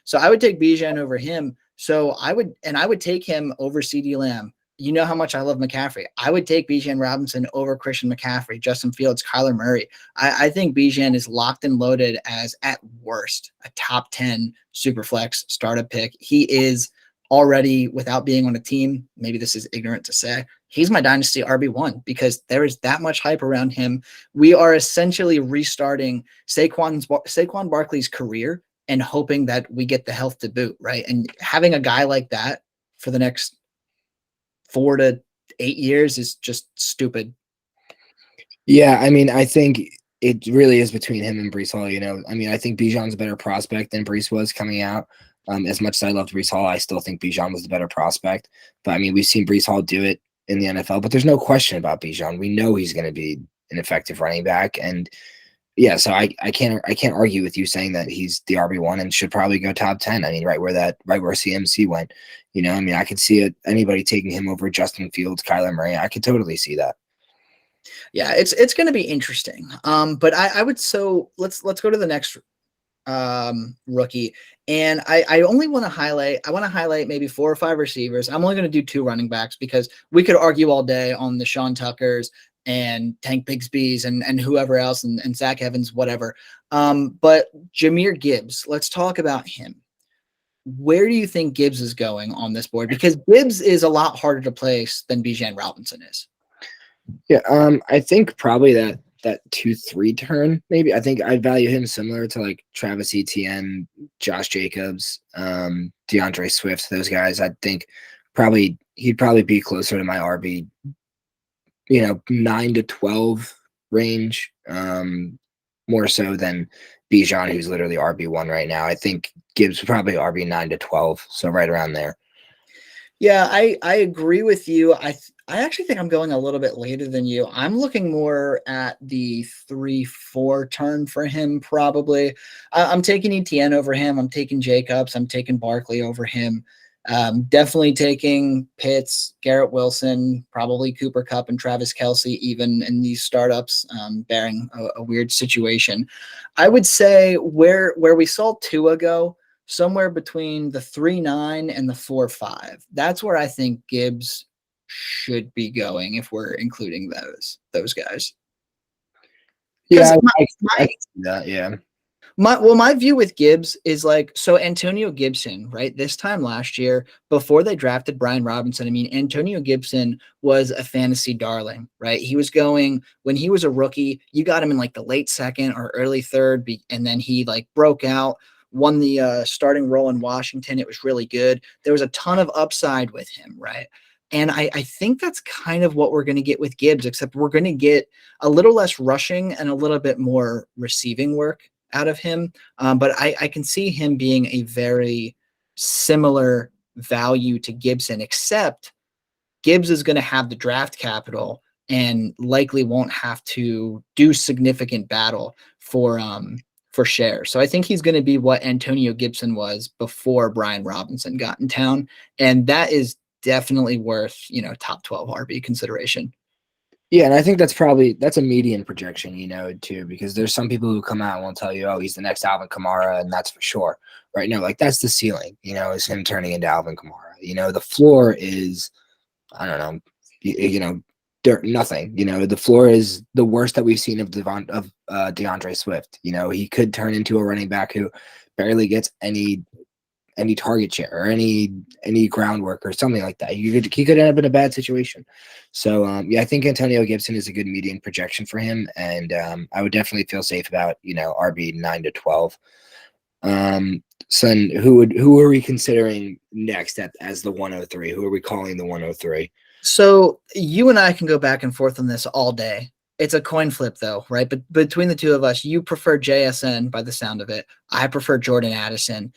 So I would take Bijan over him. So I would take him over CeeDee Lamb. You know how much I love McCaffrey. I would take Bijan Robinson over Christian McCaffrey, Justin Fields, Kyler Murray. I think Bijan is locked and loaded as, at worst, a top 10 Superflex startup pick. He is already, without being on a team, maybe this is ignorant to say, he's my Dynasty RB1 because there is that much hype around him. We are essentially restarting Saquon Barkley's career and hoping that we get the health to boot, right? And having a guy like that for the next 4 to 8 years is just stupid. Yeah, I mean, I think it really is between him and Breece Hall. I mean, I think Bijan's a better prospect than Breece was coming out. As much as I loved Breece Hall, I still think Bijan was the better prospect. But I mean, we've seen Breece Hall do it in the NFL, but there's no question about Bijan. We know he's going to be an effective running back, and yeah, so I can't argue with you saying that he's the RB1 and should probably go top 10. I mean, right where CMC went. I mean, I could see anybody taking him over Justin Fields, Kyler Murray. I could totally see that. Yeah, it's going to be interesting. But I would, so let's go to the next rookie. And I want to highlight maybe 4 or 5 receivers. I'm only going to do 2 running backs because we could argue all day on the Sean Tuckers and Tank Bigsby's and whoever else and Zach Evans, whatever. But Jahmyr Gibbs, let's talk about him. Where do you think Gibbs is going on this board? Because Gibbs is a lot harder to place than Bijan Robinson is. Yeah, I think probably that 2-3 turn, maybe. I think I value him similar to like Travis Etienne, Josh Jacobs, DeAndre Swift, those guys. I think he'd probably be closer to my RB, 9 to 12 range, more so than Bijan, who's literally RB1 right now. I think Gibbs probably RB 9 to 12, so right around there. Yeah, I agree with you. I actually think I'm going a little bit later than you. I'm looking more at the 3-4 turn for him, probably. I'm taking Etienne over him. I'm taking Jacobs. I'm taking Barkley over him. Definitely taking Pitts, Garrett Wilson, probably Cooper Kupp and Travis Kelce, even in these startups, bearing a weird situation. I would say where we saw Tua go, somewhere between the 3.9 and the 4.5. That's where I think Gibbs should be going if we're including those guys. Because Yeah, my, I my can see that. Yeah. my view with Gibbs is like, so Antonio Gibson, right? This time last year, before they drafted Brian Robinson, I mean, Antonio Gibson was a fantasy darling, right? He was going when he was a rookie, you got him in like the late second or early third, and then he like broke out, won the starting role in Washington. It was really good. There was a ton of upside with him, right? And I think that's kind of what we're going to get with Gibbs, except we're going to get a little less rushing and a little bit more receiving work out of him. But I can see him being a very similar value to Gibson, except Gibbs is going to have the draft capital and likely won't have to do significant battle for shares. So I think he's going to be what Antonio Gibson was before Brian Robinson got in town, and that is definitely worth top 12 RB consideration. Yeah, and I think that's a median projection, too, because there's some people who come out and will tell you, oh, he's the next Alvin Kamara, and that's for sure. Right? No, like that's the ceiling, is him turning into Alvin Kamara. The floor is, I don't know, nothing. The floor is the worst that we've seen of DeAndre Swift. He could turn into a running back who barely gets any target share or any groundwork or something like that. He could end up in a bad situation. So yeah, I think Antonio Gibson is a good median projection for him, and I would definitely feel safe about RB 9 to 12. So then who are we considering next as the 103? Who are we calling the 103? So you and I can go back and forth on this all day. It's a coin flip though, right? But between the two of us, you prefer JSN by the sound of it. I prefer Jordan Addison.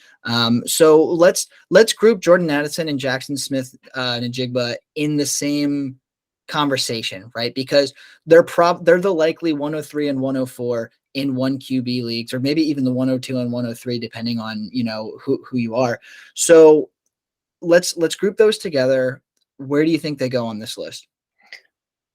So let's group Jordan Addison and Jackson Smith Njigba in the same conversation, right? Because they're the likely 103 and 104 in one QB leagues, or maybe even the 102 and 103, depending on who you are. So let's group those together. Where do you think they go on this list?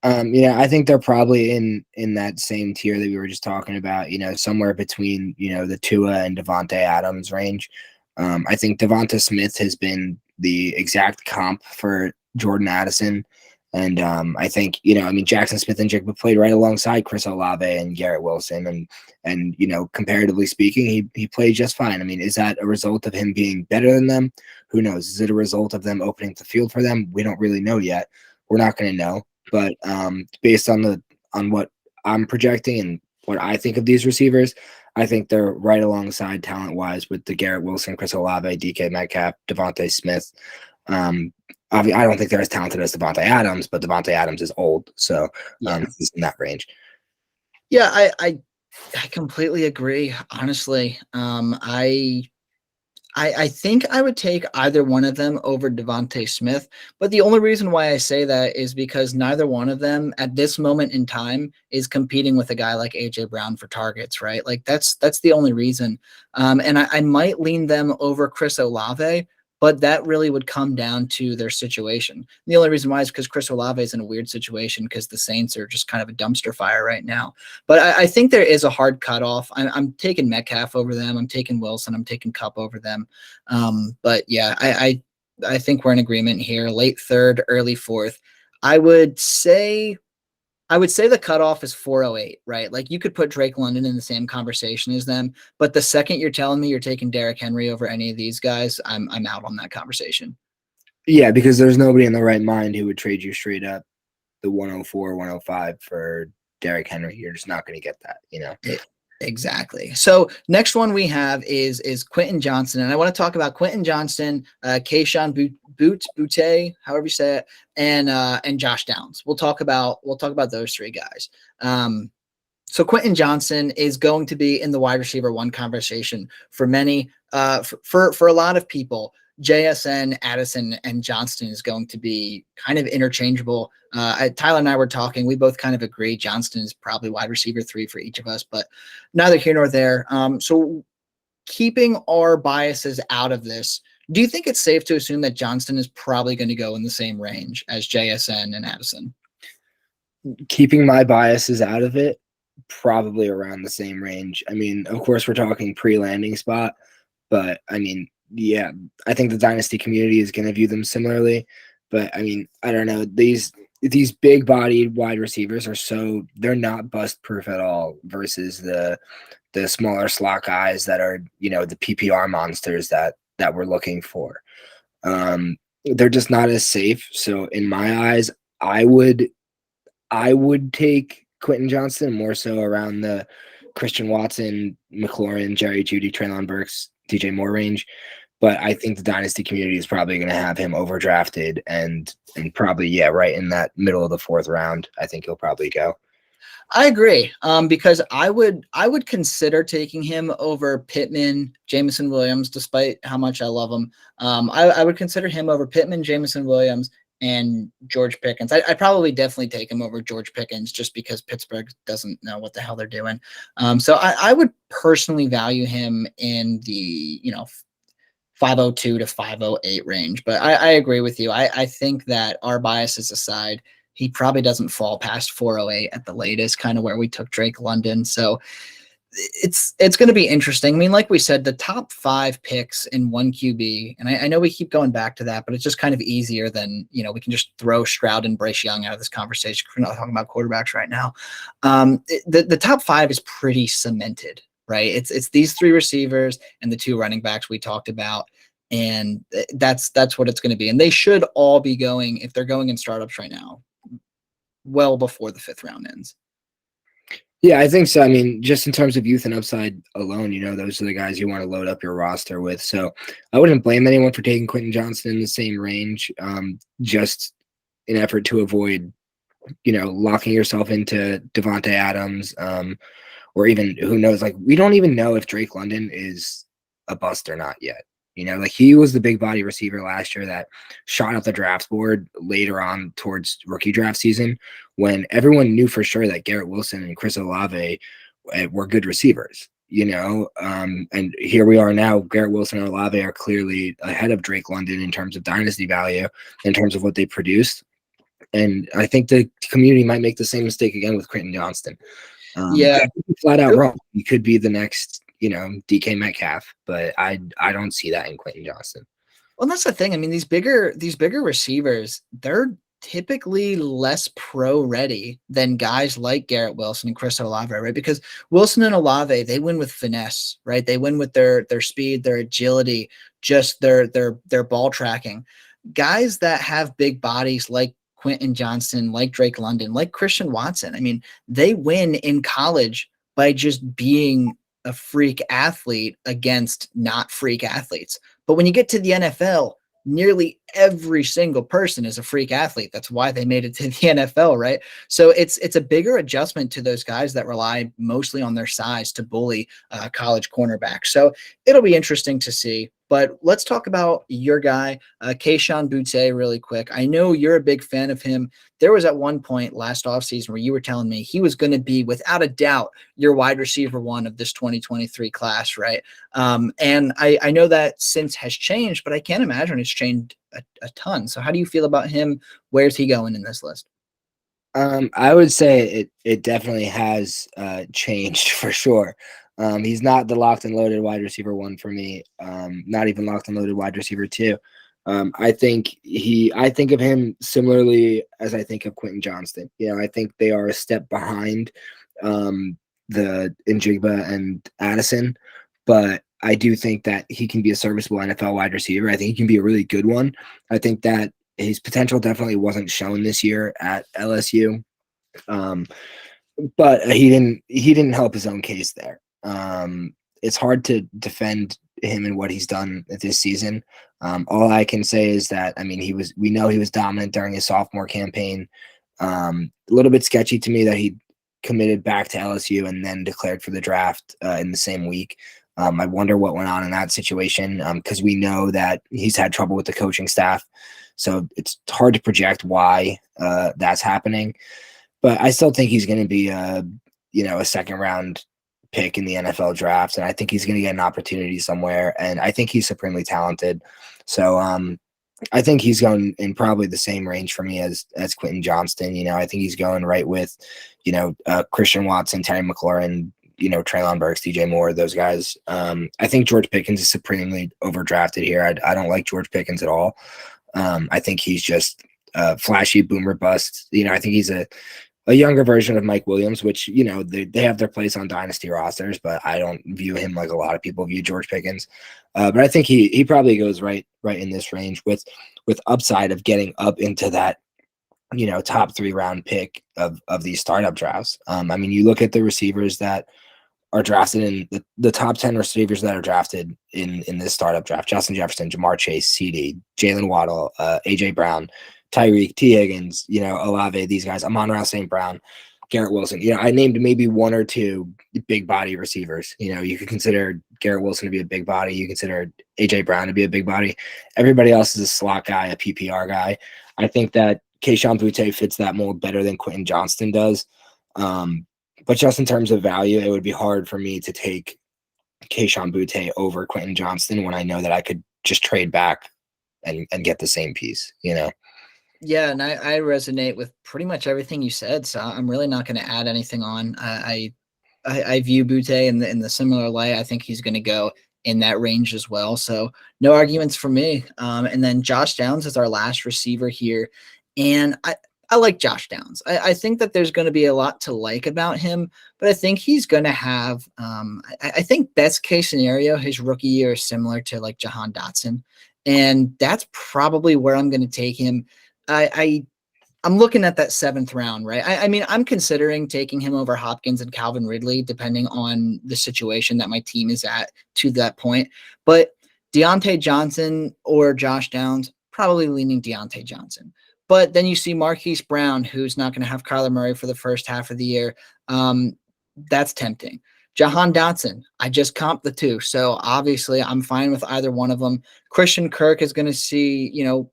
I think they're probably in that same tier that we were just talking about, somewhere between, the Tua and Devontae Adams range. I think Devonta Smith has been the exact comp for Jordan Addison. And I think, Jackson Smith and Jigba played right alongside Chris Olave and Garrett Wilson. And comparatively speaking, he played just fine. I mean, is that a result of him being better than them? Who knows? Is it a result of them opening the field for them? We don't really know yet. We're not going to know. But based on what I'm projecting and what I think of these receivers, I think they're right alongside talent-wise with the Garrett Wilson, Chris Olave, DK Metcalf, Devontae Smith. I don't think they're as talented as Devontae Adams, but Devontae Adams is old, so he's in that range. Yeah, I completely agree. Honestly, I think I would take either one of them over Devontae Smith, but the only reason why I say that is because neither one of them at this moment in time is competing with a guy like AJ Brown for targets, right? Like that's the only reason. And I might lean them over Chris Olave, but that really would come down to their situation. The only reason why is because Chris Olave is in a weird situation because the Saints are just kind of a dumpster fire right now. But I think there is a hard cutoff. I'm taking Metcalf over them. I'm taking Wilson. I'm taking Kupp over them. But yeah, I think we're in agreement here. Late third, early fourth. I would say the cutoff is 408, right? Like you could put Drake London in the same conversation as them, but the second you're telling me you're taking Derrick Henry over any of these guys, I'm out on that conversation. Yeah, because there's nobody in the right mind who would trade you straight up the 104, 105 for Derrick Henry. You're just not going to get that, Exactly. So next one we have is Quentin Johnson, and I want to talk about Quentin Johnson, Kayshon Boutte, however you say it, and Josh Downs. We'll talk about those three guys. So Quentin Johnson is going to be in the wide receiver one conversation for many. For a lot of people, JSN, Addison, and Johnston is going to be kind of interchangeable. Tyler and I were talking. We both kind of agree Johnston is probably wide receiver 3 for each of us, but neither here nor there. So keeping our biases out of this, Do you think it's safe to assume that Johnston is probably going to go in the same range as JSN and Addison? Keeping my biases out of it, probably around the same range. I mean, of course, we're talking pre-landing spot, but I mean, yeah, I think the Dynasty community is going to view them similarly. But I mean, I don't know. These big-bodied wide receivers they're not bust-proof at all versus the smaller slot guys that are, the PPR monsters that we're looking for. They're just not as safe. So in my eyes, I would take Quentin Johnston more so around the Christian Watson, McLaurin, Jerry Jeudy, Treylon Burks, DJ Moore range. But I think the Dynasty community is probably going to have him overdrafted and probably, yeah, right in that middle of the 4th round. I think he'll probably go. I agree, because I would consider taking him over Pittman, Jameson Williams, despite how much I love him. I would consider him over Pittman, Jameson Williams, and George Pickens. I'd probably definitely take him over George Pickens just because Pittsburgh doesn't know what the hell they're doing. So I would personally value him in the 502 to 508 range. But I agree with you. I think that our biases aside, he probably doesn't fall past 408 at the latest, kind of where we took Drake London. So it's going to be interesting. I mean, like we said, the top 5 picks in one QB, and I know we keep going back to that, but it's just kind of easier than, we can just throw Stroud and Bryce Young out of this conversation. We're not talking about quarterbacks right now. The top 5 is pretty cemented, right? It's these 3 receivers and the 2 running backs we talked about. And that's what it's going to be. And they should all be going, if they're going in startups right now, well before the 5th round ends. Yeah, I think so. I mean, just in terms of youth and upside alone, those are the guys you want to load up your roster with. So I wouldn't blame anyone for taking Quentin Johnston in the same range, just in effort to avoid, locking yourself into Devontae Adams, or even who knows, like we don't even know if Drake London is a bust or not yet. Like he was the big body receiver last year that shot up the draft board later on towards rookie draft season when everyone knew for sure that Garrett Wilson and Chris Olave were good receivers, and here we are now. Garrett Wilson and Olave are clearly ahead of Drake London in terms of dynasty value, in terms of what they produced. And I think the community might make the same mistake again with Quentin Johnston. Yeah, flat out wrong. He could be the next, DK Metcalf, but I don't see that in Quentin Johnston. Well, that's the thing. I mean, these bigger receivers, they're typically less pro ready than guys like Garrett Wilson and Chris Olave, right? Because Wilson and Olave, they win with finesse, right? They win with their speed, their agility, just their ball tracking. Guys that have big bodies like Quentin Johnston, like Drake London, like Christian Watson, I mean, they win in college by just being a freak athlete against not freak athletes. But when you get to the NFL, nearly every single person is a freak athlete. That's why they made it to the NFL, right? So it's a bigger adjustment to those guys that rely mostly on their size to bully college cornerbacks. So it'll be interesting to see. But let's talk about your guy, Kayshon Boutte, really quick. I know you're a big fan of him. There was at one point last offseason where you were telling me he was going to be, without a doubt, your wide receiver 1 of this 2023 class, right? And I know that since has changed, but I can't imagine it's changed a ton. So how do you feel about him? Where's he going in this list? I would say it definitely has changed for sure. He's not the locked and loaded wide receiver 1 for me. Not even locked and loaded wide receiver 2. I think of him similarly as I think of Quentin Johnston. I think they are a step behind the Njigba and Addison, but I do think that he can be a serviceable NFL wide receiver. I think he can be a really good one. I think that his potential definitely wasn't shown this year at LSU, but he didn't help his own case there. It's hard to defend him and what he's done this season. All I can say is that, I mean, we know he was dominant during his sophomore campaign. A little bit sketchy to me that he committed back to LSU and then declared for the draft in the same week. I wonder what went on in that situation, because we know that he's had trouble with the coaching staff. So it's hard to project why that's happening. But I still think he's going to be a 2nd round pick in the NFL draft, and I think he's going to get an opportunity somewhere, and I think he's supremely talented. So I think he's going in probably the same range for me as Quentin Johnston. I think he's going right with, Christian Watson, Terry McLaurin, Treylon Burks, DJ Moore, those guys. I think George Pickens is supremely overdrafted here. I don't like George Pickens at all. I think he's just flashy boomer bust. I think he's a younger version of Mike Williams, which, they have their place on dynasty rosters, but I don't view him like a lot of people view George Pickens. But I think he probably goes right in this range with upside of getting up into that, top 3 round pick of these startup drafts. You look at the receivers that are drafted in the top 10 receivers that are drafted in this startup draft: Justin Jefferson, Jamar Chase, CD, Jalen Waddle, AJ Brown, Tyreek, T. Higgins, Olave, these guys, Amon-Ra St. Brown, Garrett Wilson. I named maybe 1 or 2 big body receivers. You could consider Garrett Wilson to be a big body. You consider AJ Brown to be a big body. Everybody else is a slot guy, a PPR guy. I think that Kayshon Boutte fits that mold better than Quentin Johnston does. But just in terms of value, it would be hard for me to take Kayshon Boutte over Quentin Johnston when I know that I could just trade back and get the same piece, Yeah, and I resonate with pretty much everything you said, so I'm really not going to add anything on. I view Boutte in the similar light. I think he's going to go in that range as well, so no arguments for me. And then Josh Downs is our last receiver here, and I like Josh Downs. I think that there's going to be a lot to like about him, but I think he's going to have, I think best case scenario, his rookie year is similar to like Jahan Dotson. And that's probably where I'm going to take him. I'm looking at that 7th round, right? I'm considering taking him over Hopkins and Calvin Ridley, depending on the situation that my team is at to that point. But Deontay Johnson or Josh Downs, probably leaning Deontay Johnson. But then you see Marquise Brown, who's not going to have Kyler Murray for the first half of the year. That's tempting. Jahan Dotson, I just comped the 2. So obviously I'm fine with either one of them. Christian Kirk is going to see,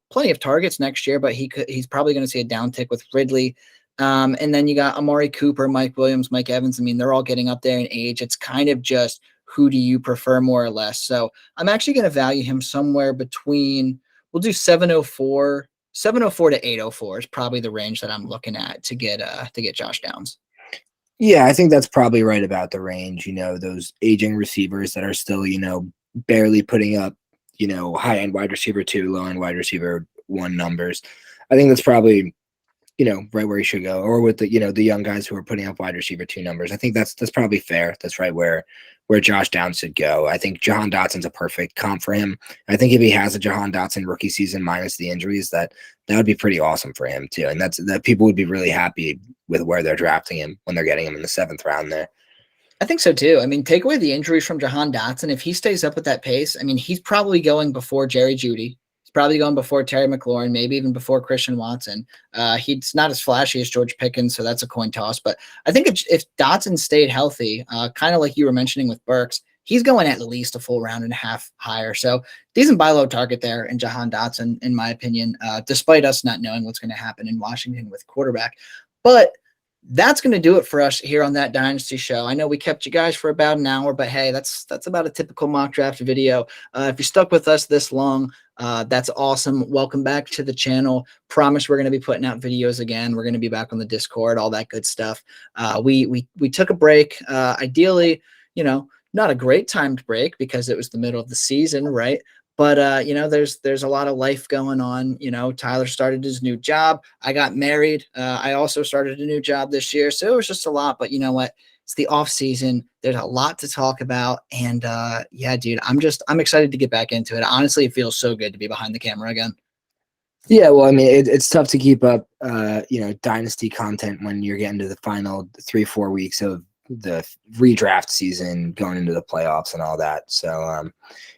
plenty of targets next year, but he's probably going to see a downtick with Ridley. And then you got Amari Cooper, Mike Williams, Mike Evans. They're all getting up there in age. It's kind of just who do you prefer more or less. So I'm actually going to value him somewhere between, we'll do 704 to 804 is probably the range that I'm looking at to get Josh Downs. Yeah, I think that's probably right about the range. Those aging receivers that are still, barely putting up, high-end wide receiver 2, low-end wide receiver 1 numbers. I think that's probably, right where he should go. Or with the, the young guys who are putting up wide receiver 2 numbers. I think that's probably fair. That's right where Josh Downs should go. I think Jahan Dotson's a perfect comp for him. I think if he has a Jahan Dotson rookie season minus the injuries, that would be pretty awesome for him too. And that people would be really happy with where they're drafting him when they're getting him in the 7th round there. I think so too. Take away the injuries from Jahan Dotson. If he stays up at that pace, he's probably going before Jerry Jeudy. He's probably going before Terry McLaurin, maybe even before Christian Watson. He's not as flashy as George Pickens, so that's a coin toss. But I think if Dotson stayed healthy, kind of like you were mentioning with Burks, he's going at least a full round and a half higher. So decent buy low target there in Jahan Dotson, in my opinion, despite us not knowing what's going to happen in Washington with quarterback. But that's going to do it for us here on That Dynasty Show. I know we kept you guys for about an hour, but hey, that's about a typical mock draft video. If you stuck with us this long, that's awesome. Welcome back to the channel. Promise we're going to be putting out videos again. We're going to be back on the Discord, all that good stuff. We took a break. Ideally, not a great timed break because it was the middle of the season, right? But, there's a lot of life going on. Tyler started his new job. I got married. I also started a new job this year. So it was just a lot. But you know what? It's the off season. There's a lot to talk about. And yeah, dude, I'm excited to get back into it. Honestly, it feels so good to be behind the camera again. Yeah, well, it's tough to keep up, dynasty content when you're getting to the final 3-4 weeks of the redraft season, going into the playoffs and all that. So,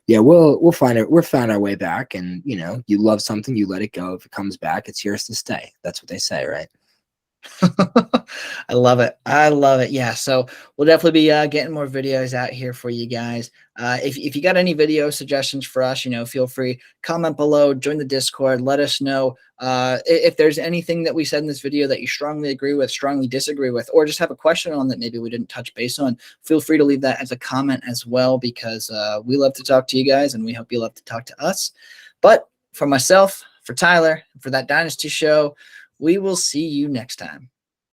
yeah, we'll find it. We'll find our way back, and you love something, you let it go. If it comes back, it's yours to stay. That's what they say, right? I love it. I love it. Yeah. So we'll definitely be getting more videos out here for you guys. If you got any video suggestions for us, feel free, comment below, join the Discord, let us know if there's anything that we said in this video that you strongly agree with, strongly disagree with, or just have a question on that maybe we didn't touch base on. Feel free to leave that as a comment as well, because we love to talk to you guys and we hope you love to talk to us. But for myself, for Tyler, for that Dynasty show, we will see you next time.